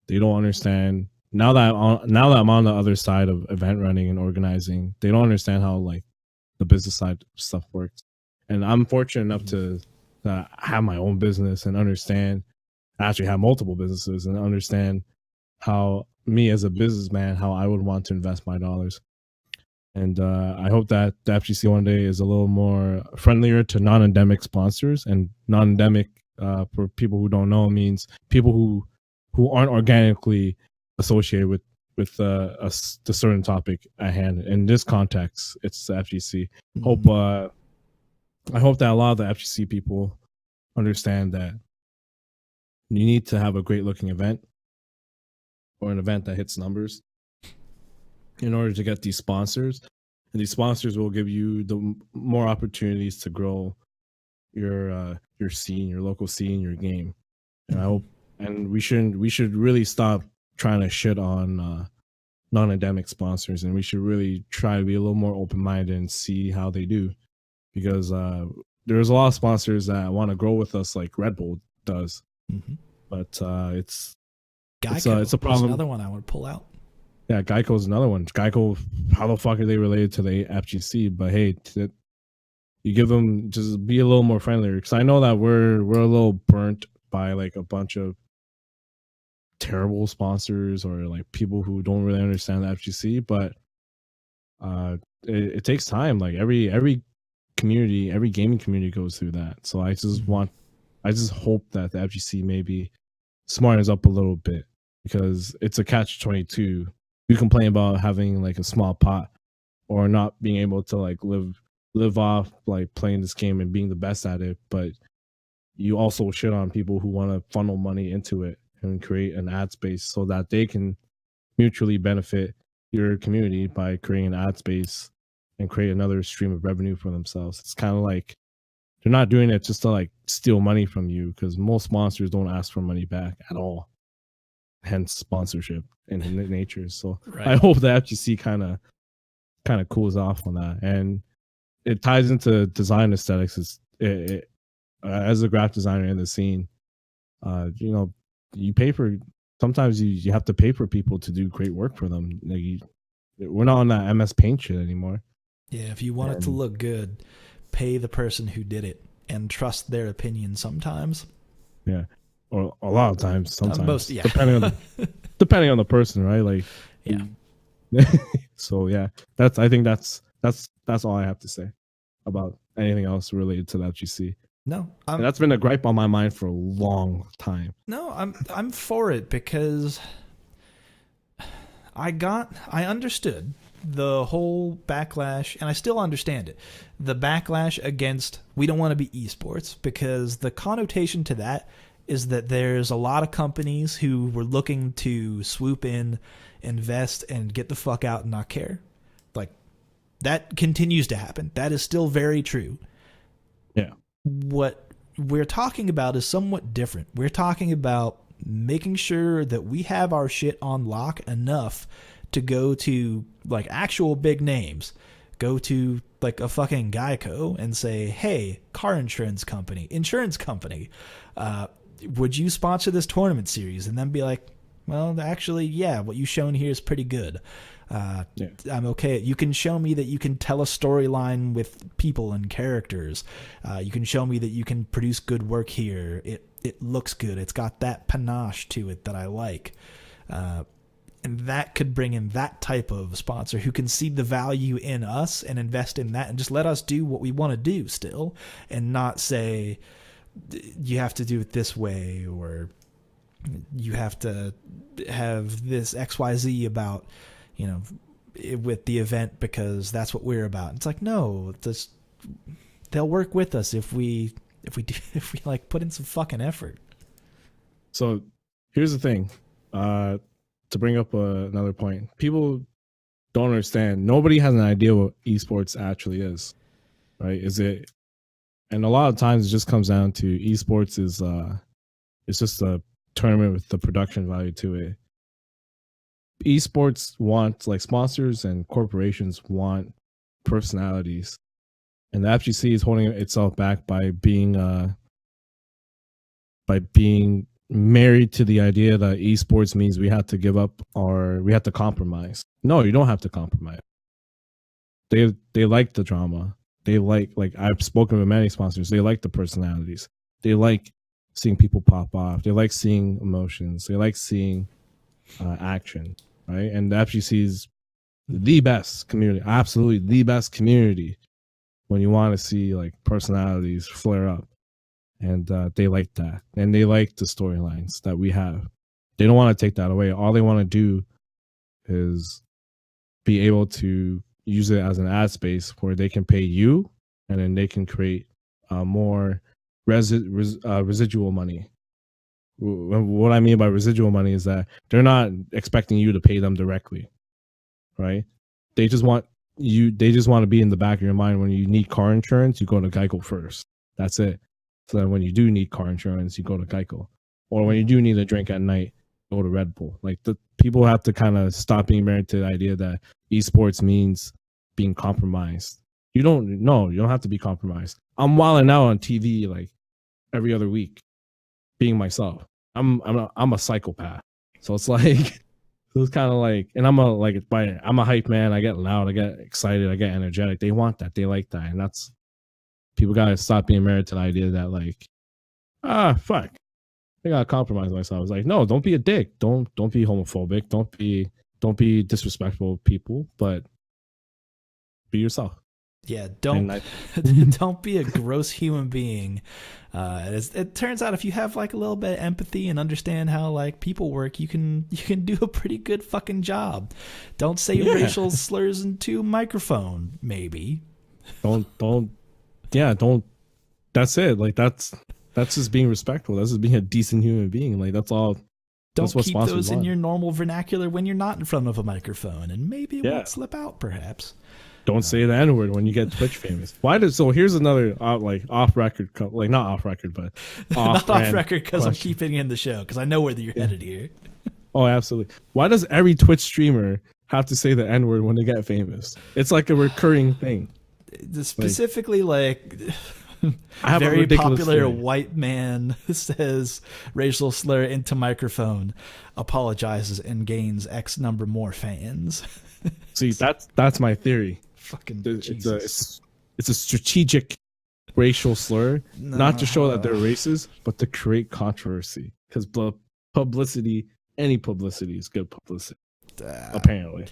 they don't understand. Now that I'm on the other side of event running and organizing, they don't understand how like the business side stuff works. And I'm fortunate enough to have my own business and understand, actually have multiple businesses and understand how me as a businessman, how I would want to invest my dollars. And I hope that the FGC one day is a little more friendlier to non-endemic sponsors. And non-endemic, for people who don't know, means people who aren't organically associated with the certain topic at hand. In this context, it's the FGC. I hope that a lot of the FGC people understand that you need to have a great looking event, or an event that hits numbers, in order to get these sponsors. And these sponsors will give you the more opportunities to grow your scene, your local scene, your game. And I hope, and we should really stop trying to shit on non-endemic sponsors, and we should really try to be a little more open-minded and see how they do, because there's a lot of sponsors that want to grow with us, like Red Bull does. But it's Geico it's a problem. is another one I would pull out. Yeah, Geico's another one. Geico, how the fuck are they related to the FGC? But hey, you give them, just be a little more friendlier, because I know that we're a little burnt by like a bunch of terrible sponsors or like people who don't really understand the FGC. But it takes time. Like every community, every gaming community goes through that. So I just hope that the FGC maybe smartens up a little bit, because it's a catch-22. You complain about having like a small pot or not being able to like live off like playing this game and being the best at it, but you also shit on people who want to funnel money into it and create an ad space so that they can mutually benefit your community by creating an ad space and create another stream of revenue for themselves. It's kind of like they're not doing it just to like steal money from you, because most sponsors don't ask for money back at all. Hence sponsorship in nature. So right. I hope the FGC kind of cools off on that, and it ties into design aesthetics. As a graphic designer in the scene, you know, you pay for. Sometimes you have to pay for people to do great work for them. Like we're not on that MS Paint shit anymore. Yeah, if you want it to look good, pay the person who did it and trust their opinion sometimes. Yeah. Or a lot of times, sometimes. Yeah. Depending on the person, right? Like yeah. So yeah, I think that's all I have to say about anything else related to the FGC. No, that's been a gripe on my mind for a long time. No, I'm for it, because I understood the whole backlash, and I still understand it. The backlash against, we don't want to be esports, because the connotation to that is that there's a lot of companies who were looking to swoop in, invest, and get the fuck out and not care. Like, that continues to happen. That is still very true. Yeah. What we're talking about is somewhat different. We're talking about making sure that we have our shit on lock enough to go to like actual big names, go to like a fucking Geico and say, hey, car insurance company, would you sponsor this tournament series? And then be like, well, actually, yeah, what you've shown here is pretty good. I'm okay. You can show me that you can tell a storyline with people and characters. You can show me that you can produce good work here. It looks good. It's got that panache to it that I like. And that could bring in that type of sponsor who can see the value in us and invest in that and just let us do what we want to do still, and not say you have to do it this way, or you have to have this XYZ about, you know, with the event because that's what we're about. It's like, no, they'll work with us if we like put in some fucking effort. So here's the thing, to bring up another point, people don't understand. Nobody has an idea what esports actually is, right? And a lot of times it just comes down to esports is it's just a tournament with the production value to it. Esports want, like, sponsors and corporations want personalities, and the FGC is holding itself back by being married to the idea that esports means we have to give up or we have to compromise. No, you don't have to compromise. They like the drama. They like I've spoken with many sponsors. They like the personalities. They like seeing people pop off. They like seeing emotions. They like seeing action, right? And the FGC is the best community, absolutely the best community when you want to see like personalities flare up. And they like that, and they like the storylines that we have. They don't want to take that away. All they want to do is be able to use it as an ad space where they can pay you, and then they can create more residual money. What I mean by residual money is that they're not expecting you to pay them directly, right? They just want to be in the back of your mind. When you need car insurance, you go to Geico first. That's it. So then when you do need car insurance, you go to Geico. Or when you do need a drink at night, go to Red Bull. Like, the people have to kind of stop being married to the idea that esports means being compromised. You don't have to be compromised. I'm wilding out on TV like every other week, being myself. I'm a psychopath. So it's like so it's kind of like, and I'm a hype man. I get loud, I get excited, I get energetic. They want that, they like that, and that's people gotta stop being married to the idea that like fuck, I gotta compromise myself. It's like, no, don't be a dick, don't be homophobic, don't be disrespectful to people, but be yourself. Yeah, don't don't be a gross human being. It turns out if you have like a little bit of empathy and understand how like people work, you can do a pretty good fucking job. Don't say racial slurs into a microphone, maybe. Don't. That's it. Like that's just being respectful. That's just being a decent human being. Like that's all. Don't keep those in your normal vernacular when you're not in front of a microphone, and maybe it won't slip out, perhaps. Don't say the N-word when you get Twitch famous. So here's another off record, like not off record, but not off record because I'm keeping it in the show because I know where you're headed here. Oh, absolutely. Why does every Twitch streamer have to say the N-word when they get famous? It's like a recurring thing. Specifically, like I have very a ridiculous popular theory. white man says racial slur into microphone, apologizes, and gains X number more fans. See, that's my theory. Fucking it's a strategic racial slur, not to show that they're racist, but to create controversy. Because any publicity is good publicity. Apparently,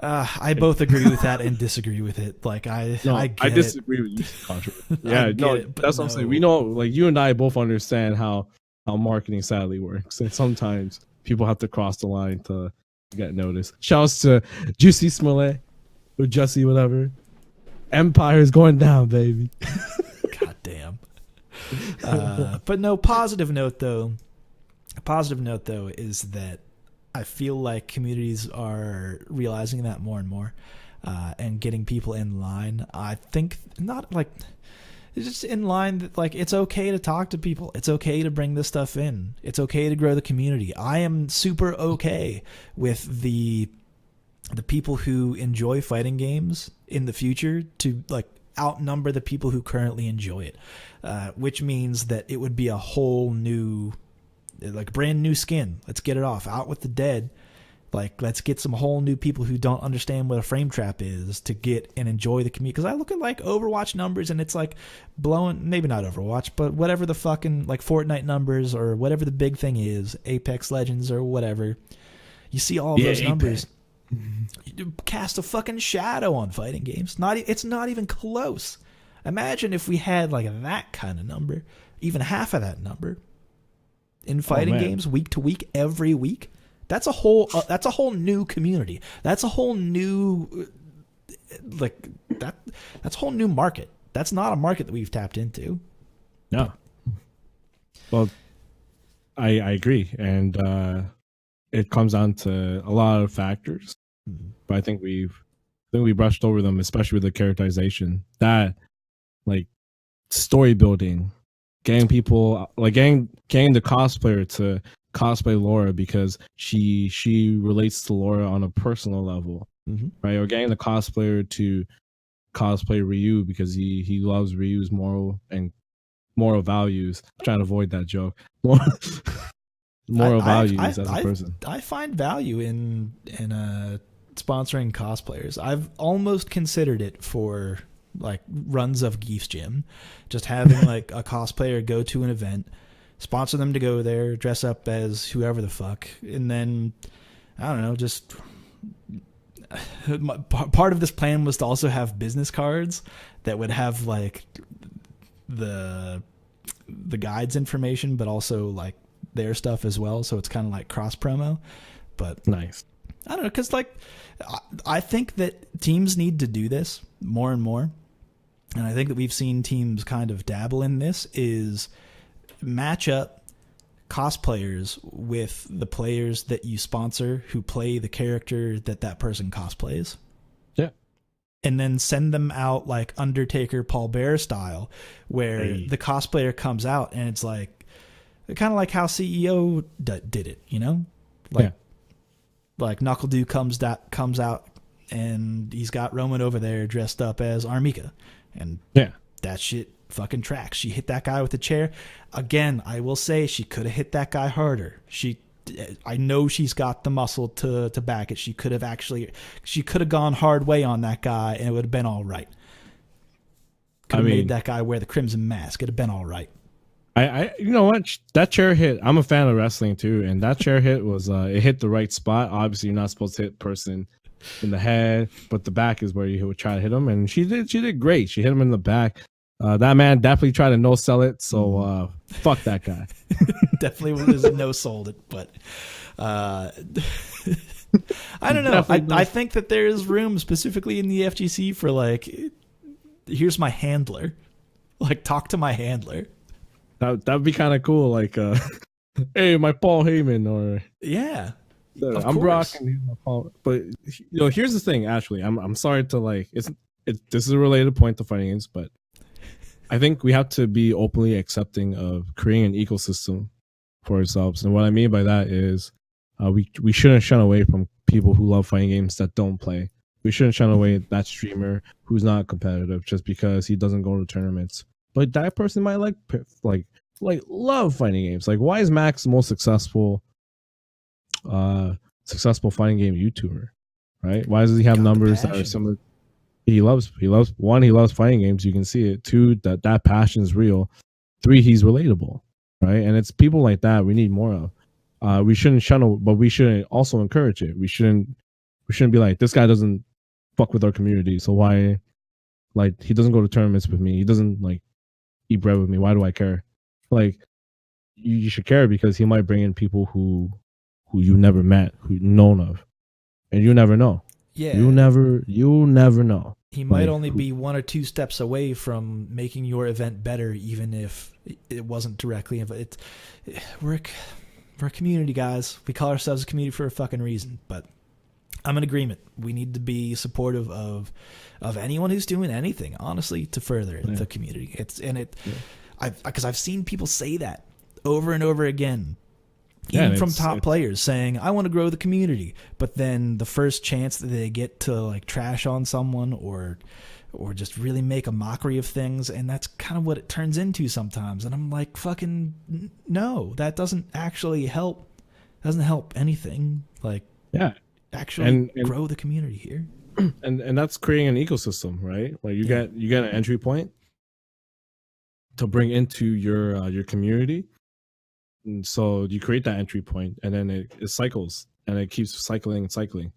I both agree with that and disagree with it. Like I disagree with you. Controversy. Yeah, that's what I'm saying. We know, like you and I both understand how marketing sadly works, and sometimes people have to cross the line to get noticed. Shouts to Juicy Smollett or Jussie, whatever. Empire is going down, baby. God damn. But no, positive note though is that I feel like communities are realizing that more and more, and getting people in line. I think not like it's just in line that like it's okay to talk to people. It's okay to bring this stuff in. It's okay to grow the community. I am super okay with the people who enjoy fighting games in the future to like outnumber the people who currently enjoy it, which means that it would be a whole new, like brand new skin. Let's get it off. Out with the dead. Like, let's get some whole new people who don't understand what a frame trap is to get and enjoy the community. Because I look at like Overwatch numbers and it's like blowing, maybe not Overwatch, but whatever the fucking like Fortnite numbers or whatever the big thing is, Apex Legends or whatever. You see all those numbers. You cast a fucking shadow on fighting games. It's not even close. Imagine if we had like that kind of number, even half of that number in fighting games week to week, every week. That's a whole new community. That's a whole new that's a whole new market. That's not a market that we've tapped into. No. Well, I agree, and it comes down to a lot of factors, but I think we brushed over them, especially with the characterization. That like story building, getting people like getting the cosplayer to cosplay Laura because she relates to Laura on a personal level, right? Or getting the cosplayer to cosplay Ryu because he loves Ryu's moral values. I'm trying to avoid that joke. Moral values as a person. I find value in sponsoring cosplayers. I've almost considered it for like runs of Geef's Gym, just having like a cosplayer go to an event, sponsor them to go there, dress up as whoever the fuck, and then I don't know, just part of this plan was to also have business cards that would have like the guide's information, but also like their stuff as well. So it's kind of like cross promo, but nice. I don't know, because like I think that teams need to do this more and more, and I think that we've seen teams kind of dabble in this, is match up cosplayers with the players that you sponsor who play the character that person cosplays. Yeah. And then send them out like Undertaker, Paul Bearer style, where the cosplayer comes out and it's like kind of like how CEO did it, you know? Like Knuckle Dude comes out and he's got Roman over there dressed up as Armika. And that shit fucking tracks. She hit that guy with the chair. Again, I will say she could have hit that guy harder. I know she's got the muscle to back it. She could have gone hard way on that guy, and it would have been all right. Could have made that guy wear the crimson mask. It'd have been all right. You know what? That chair hit. I'm a fan of wrestling too, and that chair hit was it hit the right spot. Obviously, you're not supposed to hit a person in the head, but the back is where you would try to hit him, and she did great. She hit him in the back. That man definitely tried to no sell it, so fuck that guy. Definitely was no sold it, but I don't know. I think that there is room specifically in the FGC for like, here's my handler, like talk to my handler. That'd be kind of cool. Like, hey, my Paul Heyman, or yeah, I'm Brock, and he's my Paul. But here's the thing. Actually, I'm sorry to like this is a related point to fighting games, but I think we have to be openly accepting of creating an ecosystem for ourselves. And what I mean by that is we shouldn't shun away from people who love fighting games that don't play. We shouldn't shun away that streamer who's not competitive just because he doesn't go to tournaments. But that person might like love fighting games. Like, why is Max the most successful fighting game YouTuber? Right? Why does he have numbers that are similar? He loves fighting games. You can see it. 2, that passion is real. 3, he's relatable, right? And it's people like that we need more of. We shouldn't shun, but we shouldn't also encourage it. We shouldn't be like, this guy doesn't fuck with our community, so why? Like, he doesn't go to tournaments with me. He doesn't like eat bread with me. Why do I care? Like, you should care because he might bring in people who you never met, who known of, and you never know. Yeah, you never know. He might only be 1 or 2 steps away from making your event better, even if it wasn't directly. We're a community, guys. We call ourselves a community for a fucking reason. But I'm in agreement. We need to be supportive of anyone who's doing anything, honestly, to further the community. Because I've seen people say that over and over again. Even from top players saying, I want to grow the community. But then the first chance that they get to like trash on someone or just really make a mockery of things, and that's kind of what it turns into sometimes. And I'm like, fucking no, that doesn't actually help. Doesn't help anything. Like, actually grow the community here. And that's creating an ecosystem, right? Like you get an entry point to bring into your community. And so you create that entry point, and then it cycles, and it keeps cycling and cycling.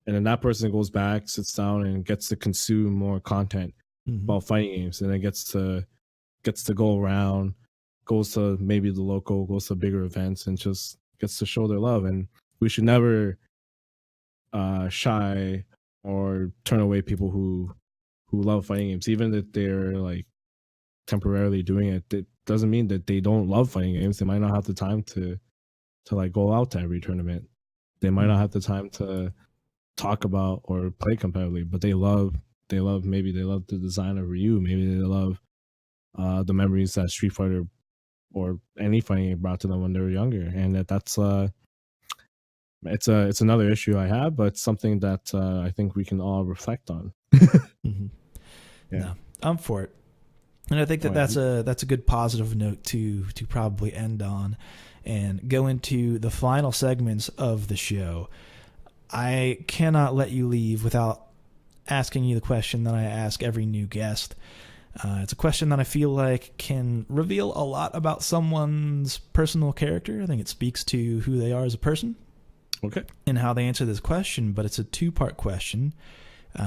And then that person goes back, sits down, and gets to consume more content about fighting games. And then gets to go around, goes to maybe the local, goes to bigger events, and just gets to show their love. And we should never shy or turn away people who love fighting games, even if they're like temporarily doing it. It doesn't mean that they don't love fighting games. They might not have the time to like go out to every tournament. They might not have the time to talk about or play competitively, but they love maybe they love the design of Ryu, maybe they love the memories that Street Fighter or any fighting game brought to them when they were younger. And that's it's another issue I have, but something that I think we can all reflect on. No, I'm for it. And I think that that's a good positive note to probably end on and go into the final segments of the show. I cannot let you leave without asking you the question that I ask every new guest. It's a question that I feel like can reveal a lot about someone's personal character. I think it speaks to who they are as a person. Okay. And how they answer this question, but it's a 2-part question.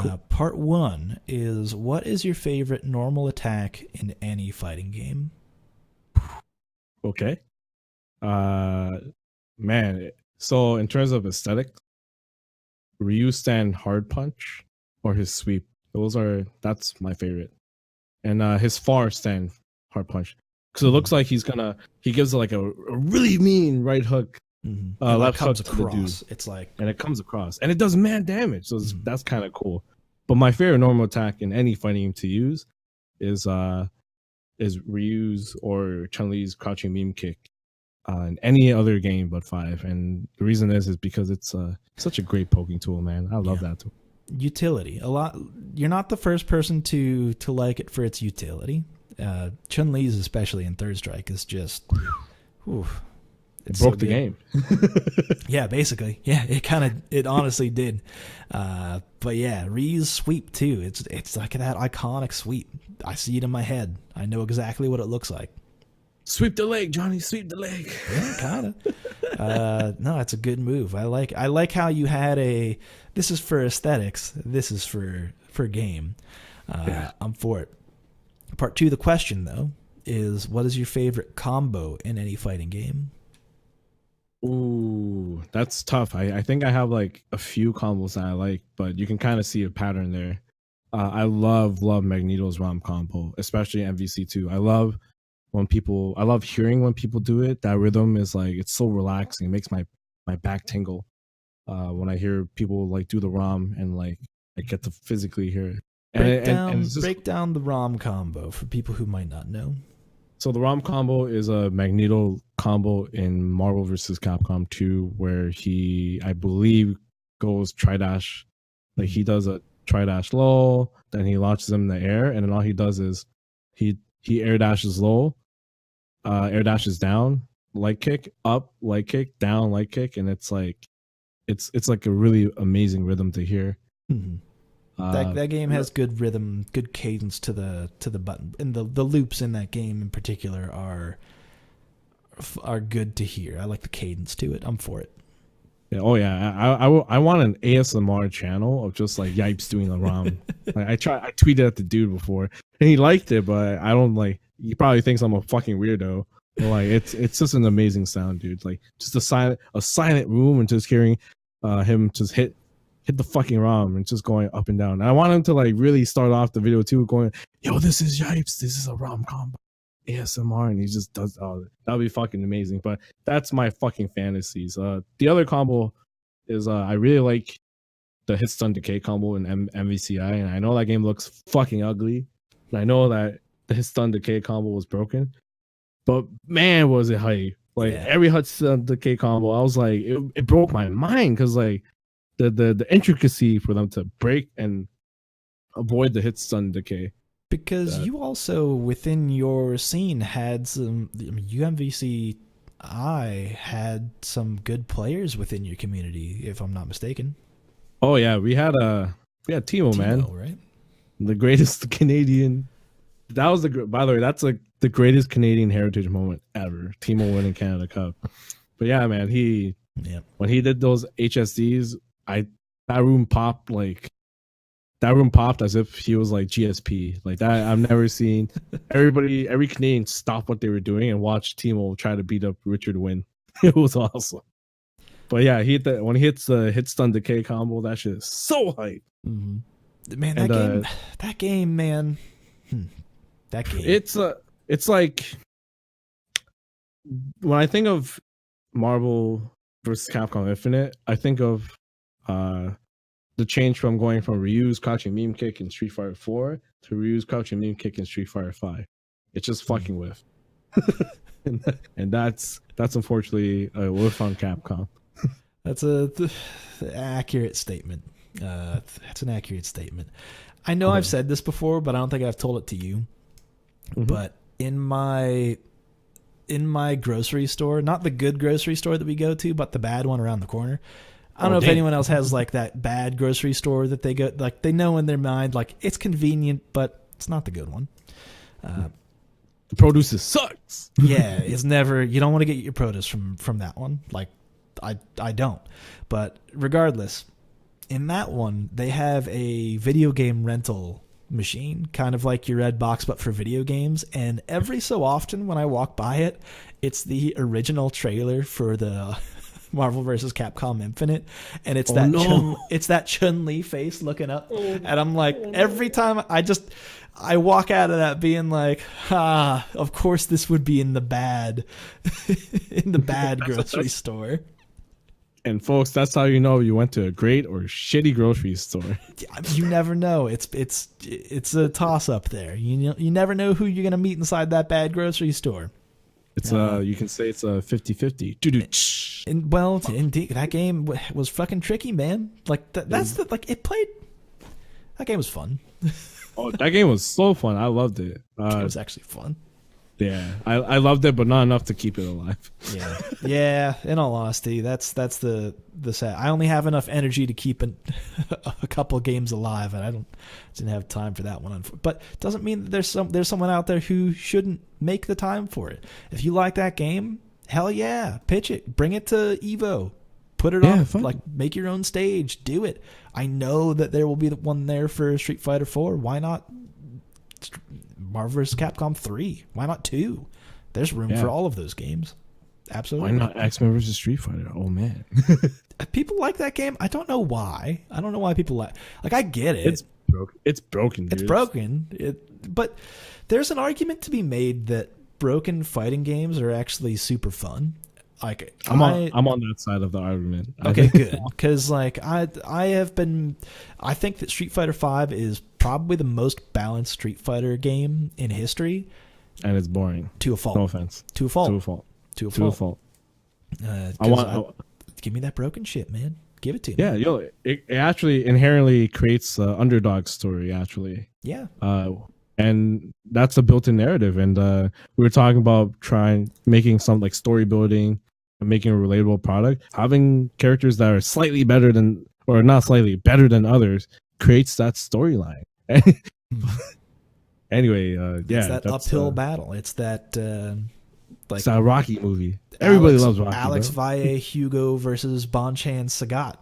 Cool. Part 1 is, what is your favorite normal attack in any fighting game? Okay. Man, so in terms of aesthetic, Ryu stand hard punch or his sweep. That's my favorite. And his far stand hard punch. Because it looks like he gives like a really mean right hook. Left hook to the dude. It's like, and it comes across, and it does mad damage. So that's kind of cool. But my favorite normal attack in any fighting game to use is Ryu's or Chun-Li's crouching meme kick in any other game but 5. And the reason is because it's such a great poking tool, man. I love that tool. Utility. A lot. You're not the first person to like it for its utility. Chun-Li's, especially in Third Strike, is just, whew, It broke the game. Yeah, basically. Yeah, it honestly did. But yeah, Ryu's sweep too. It's like that iconic sweep. I see it in my head. I know exactly what it looks like. Sweep the leg, Johnny. Sweep the leg. Yeah, kind of. No, it's a good move. I like how you had this is for aesthetics. This is for game. I'm for it. Part 2 of the question, though, is what is your favorite combo in any fighting game? Ooh, that's tough. I think I have like a few combos that I like, but you can kind of see a pattern there. I love Magneto's ROM combo, especially MVC2. I love hearing when people do it. That rhythm is like, it's so relaxing. It makes my back tingle when I hear people like do the ROM and like I get to physically hear it. Break down the ROM combo for people who might not know. So the ROM combo is a Magneto combo in Marvel vs. Capcom 2 where he, I believe, goes tri-dash. Like he does a tri-dash low, then he launches him in the air, and then all he does is he air dashes low, air dashes down, light kick, up, light kick, down, light kick, and it's like a really amazing rhythm to hear. Mm-hmm. That game has good rhythm, good cadence to the button, and the loops in that game in particular are good to hear. I like the cadence to it. I'm for it. Yeah, oh yeah, I want an ASMR channel of just like Yipes doing the ROM. Like, I tweeted at the dude before, and he liked it, but I don't like. He probably thinks I'm a fucking weirdo. But like it's just an amazing sound, dude. Like just a silent room and just hearing him just hit the fucking ROM and just going up and down. And I want him to like really start off the video too, going, "Yo, this is Yipes. This is a ROM combo, ASMR," and he just does all that. That'll be fucking amazing. But that's my fucking fantasies. The other combo is I really like the hit stun decay combo in MVCI, and I know that game looks fucking ugly, and I know that the hit stun decay combo was broken, but man, was it hype! Like every hit stun decay combo, I was like, it broke my mind because like. The intricacy for them to break and avoid the hit stun decay. Because you also, within your scene, had some... UMVCI had some good players within your community, if I'm not mistaken. Oh, yeah. We had Timo, man. Right? The greatest Canadian... That was by the way, that's like the greatest Canadian heritage moment ever. Timo winning Canada Cup. But yeah, man, when he did those HSDs... that room popped as if he was like GSP. Like that I've never seen. Every Canadian stopped what they were doing and watched Timo try to beat up Richard Wynn. It was awesome. But yeah, when he hits the hit stun decay combo, that shit is so hype. Mm-hmm. Man, that game, man. That game. It's like when I think of Marvel vs. Capcom Infinite, I think of the change from going from Ryu's crouching meme kick in Street Fighter 4 to Ryu's crouching meme kick in Street Fighter 5. It's just fucking whiff. and that's unfortunately a whiff on Capcom. That's an accurate statement. That's an accurate statement. I know I've said this before, but I don't think I've told it to you. Mm-hmm. But in my grocery store, not the good grocery store that we go to, but the bad one around the corner. I don't know if anyone else has like that bad grocery store that they go, like they know in their mind, like it's convenient, but it's not the good one. The produce sucks. Yeah, it's never, you don't want to get your produce from that one. Like I don't. But regardless, in that one, they have a video game rental machine, kind of like your Redbox, but for video games. And every so often when I walk by it, it's the original trailer for the Marvel vs. Capcom Infinite, and it's that Chun-Li face looking up, and I'm like, every time I walk out of that being like, of course this would be in the bad grocery store. And folks, that's how you know you went to a great or shitty grocery store. You never know. It's a toss up there. You never know who you're gonna meet inside that bad grocery store. It's you can say it's a 50-50. And well, indeed, that game was fucking tricky, man. Like that game was fun. Oh, that game was so fun. I loved it. It was actually fun. Yeah, I loved it, but not enough to keep it alive. Yeah, yeah. In all honesty, that's the sad. I only have enough energy to keep a couple of games alive, and I didn't have time for that one. But it doesn't mean that there's someone out there who shouldn't make the time for it. If you like that game, hell yeah, pitch it, bring it to Evo, put it on, fun. like make your own stage, do it. I know that there will be one there for Street Fighter 4. Why not? Marvel vs. Capcom 3. Why not 2? There's room for all of those games. Absolutely. Why not X-Men vs. Street Fighter? Oh, man. People like that game. I don't know why. I don't know why people like I get it. It's broken. It's broken, dude. It's broken. But there's an argument to be made that broken fighting games are actually super fun. Like I'm on that side of the argument. Okay, good. Because like I think that Street Fighter V is probably the most balanced Street Fighter game in history, and it's boring to a fault. No offense. To a fault. To a fault. To a fault. Give me that broken shit, man. Give it to me. Yeah, it actually inherently creates an underdog story. Actually, yeah. And that's a built-in narrative. And we were talking about making some like story building, and making a relatable product. Having characters that are slightly better than, or not slightly better than others, creates that storyline. Anyway, yeah, it's that uphill battle. It's that it's a Rocky movie. Everybody loves Rocky. Alex Valle, Hugo versus Bonchan Sagat.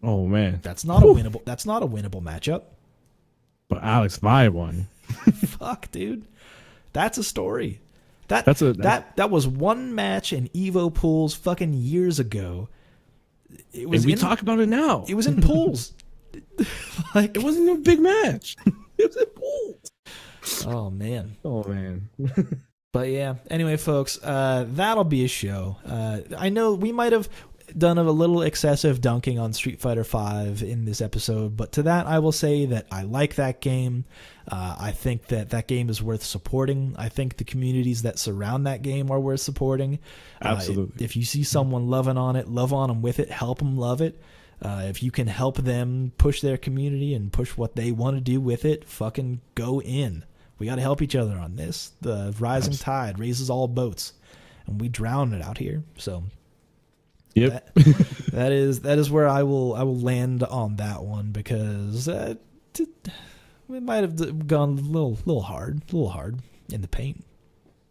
Oh man, that's not a winnable. That's not a winnable matchup. But Alex Valle won. Fuck, dude, that's a story. That was one match in Evo pools fucking years ago. It was. And we talk about it now. It was in pools. Like it wasn't a big match. It was in pools. Oh man. Oh man. But yeah. Anyway, folks, that'll be a show. I know we might have done a little excessive dunking on Street Fighter V in this episode, but to that I will say that I like that game. I think that game is worth supporting. I think the communities that surround that game are worth supporting. Absolutely. If you see someone loving on it, love on them with it, help them love it. If you can help them push their community and push what they want to do with it, fucking go in. We got to help each other on this. The rising tide raises all boats, and we drown it out here. So yep. that is where I will land on that one, because we might have gone a little hard in the paint.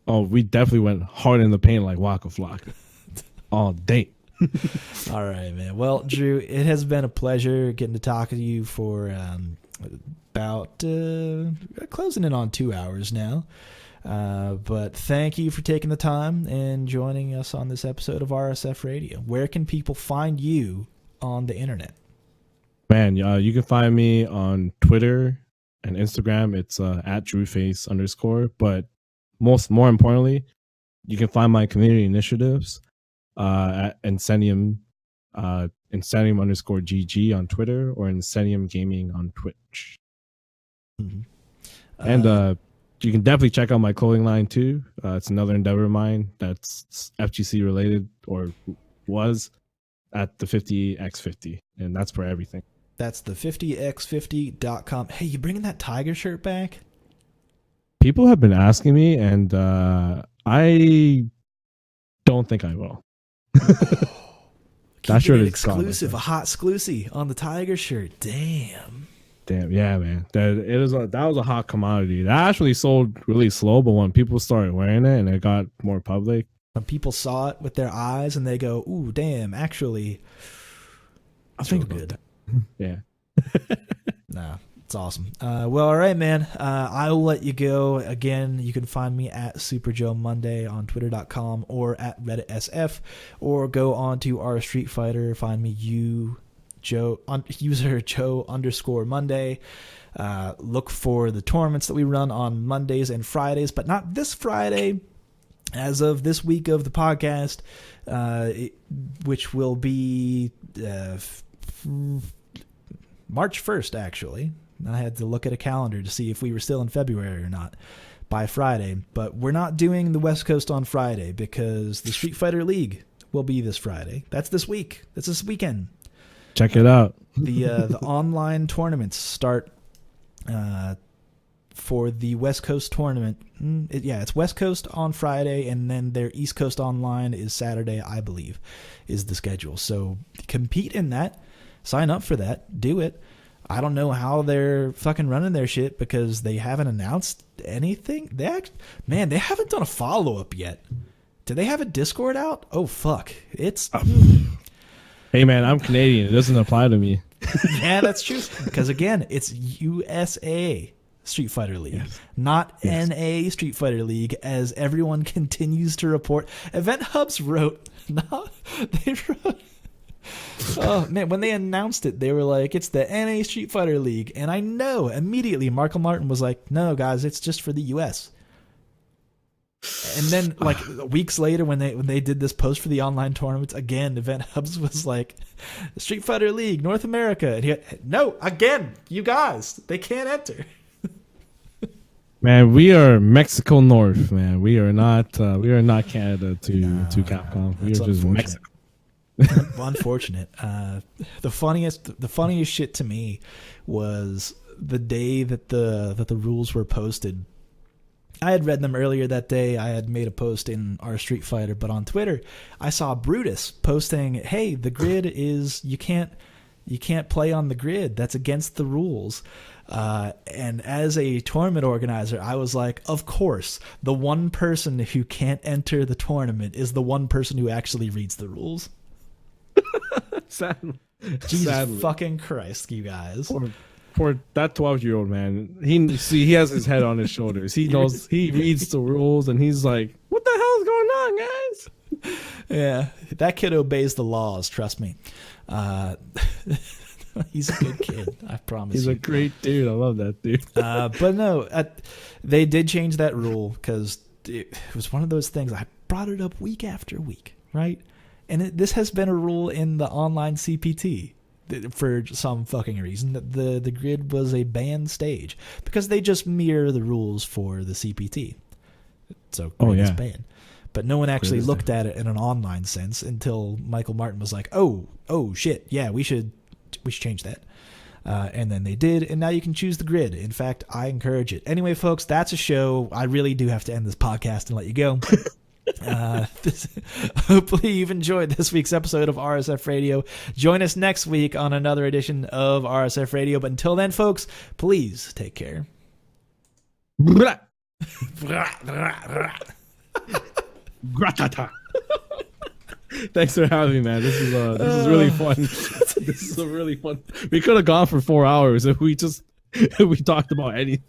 Oh, we definitely went hard in the paint like Waka Flocka all day. All right, man. Well, Drew, it has been a pleasure getting to talk to you for about closing in on 2 hours now. But thank you for taking the time and joining us on this episode of RSF Radio. Where can people find you on the internet? Man, you can find me on Twitter and Instagram. It's at Drewface _. But more importantly, you can find my community initiatives at Incendium, Incendium _GG on Twitter, or Incendium Gaming on Twitch. Mm-hmm. And you can definitely check out my clothing line too. It's another endeavor of mine that's FGC related, or was, at the 50x50, and that's for everything. That's the 50x50.com. Hey, you bringing that tiger shirt back? People have been asking me, and I don't think I will. That shirt is exclusive, a hot exclusive on the tiger shirt. Damn, yeah, man. That was a hot commodity. That actually sold really slow, but when people started wearing it and it got more public, when people saw it with their eyes and they go, "Ooh, damn!" Actually, I think about that. Yeah. Nah, it's awesome. Well, all right, man. I will let you go. Again, you can find me at SuperJoeMonday on Twitter.com or at Reddit SF, or go on to our Street Fighter. Find me user Joe _Monday. Look for the tournaments that we run on Mondays and Fridays, but not this Friday. As of this week of the podcast, which will be March 1st, actually. I had to look at a calendar to see if we were still in February or not by Friday. But we're not doing the West Coast on Friday because the Street Fighter League will be this Friday. That's this week. That's this weekend. Check it out. The online tournaments start for the West Coast tournament. It's West Coast on Friday, and then their East Coast online is Saturday, I believe, is the schedule. So compete in that. Sign up for that. Do it. I don't know how they're fucking running their shit because they haven't announced anything. They haven't done a follow-up yet. Do they have a Discord out? Oh, fuck. It's... Hey, man, I'm Canadian. It doesn't apply to me. Yeah, that's true. Because, again, it's USA Street Fighter League, not NA Street Fighter League, as everyone continues to report. Event Hubs wrote... Oh man, when they announced it, they were like, it's the NA Street Fighter League. And I know immediately Michael Martin was like, no guys, it's just for the US. And then like weeks later when they did this post for the online tournaments, again, Event Hubs was like, Street Fighter League, North America. And no, again, you guys, they can't enter. Man, we are Mexico North, man. We are not Canada to Capcom. We are just Mexico. Unfortunate. The funniest shit to me was the day that the rules were posted. I had read them earlier that day. I had made a post in our Street Fighter, but on Twitter, I saw Brutus posting, "Hey, the grid is you can't play on the grid. That's against the rules." And as a tournament organizer, I was like, of course, the one person who can't enter the tournament is the one person who actually reads the rules. Sadly. Jesus fucking Christ, you guys. For that 12-year-old man, he has his head on his shoulders. He knows, he reads the rules, and he's like, what the hell is going on, guys? Yeah, that kid obeys the laws, trust me. He's a good kid, I promise. He's a great dude. I love that dude. But no, they did change that rule because it was one of those things. I brought it up week after week, right? And this has been a rule in the online CPT for some fucking reason, that the grid was a banned stage because they just mirror the rules for the CPT. So grid is banned. But no one actually looked at it in an online sense until Michael Martin was like, oh shit, yeah, we should change that. And then they did, and now you can choose the grid. In fact, I encourage it. Anyway, folks, that's a show. I really do have to end this podcast and let you go. Hopefully you've enjoyed this week's episode of RSF Radio. Join us next week on another edition of RSF Radio. But until then, folks, please take care. Gratata. Thanks for having me, man. This is really fun. This is really fun. We could have gone for 4 hours if we talked about anything.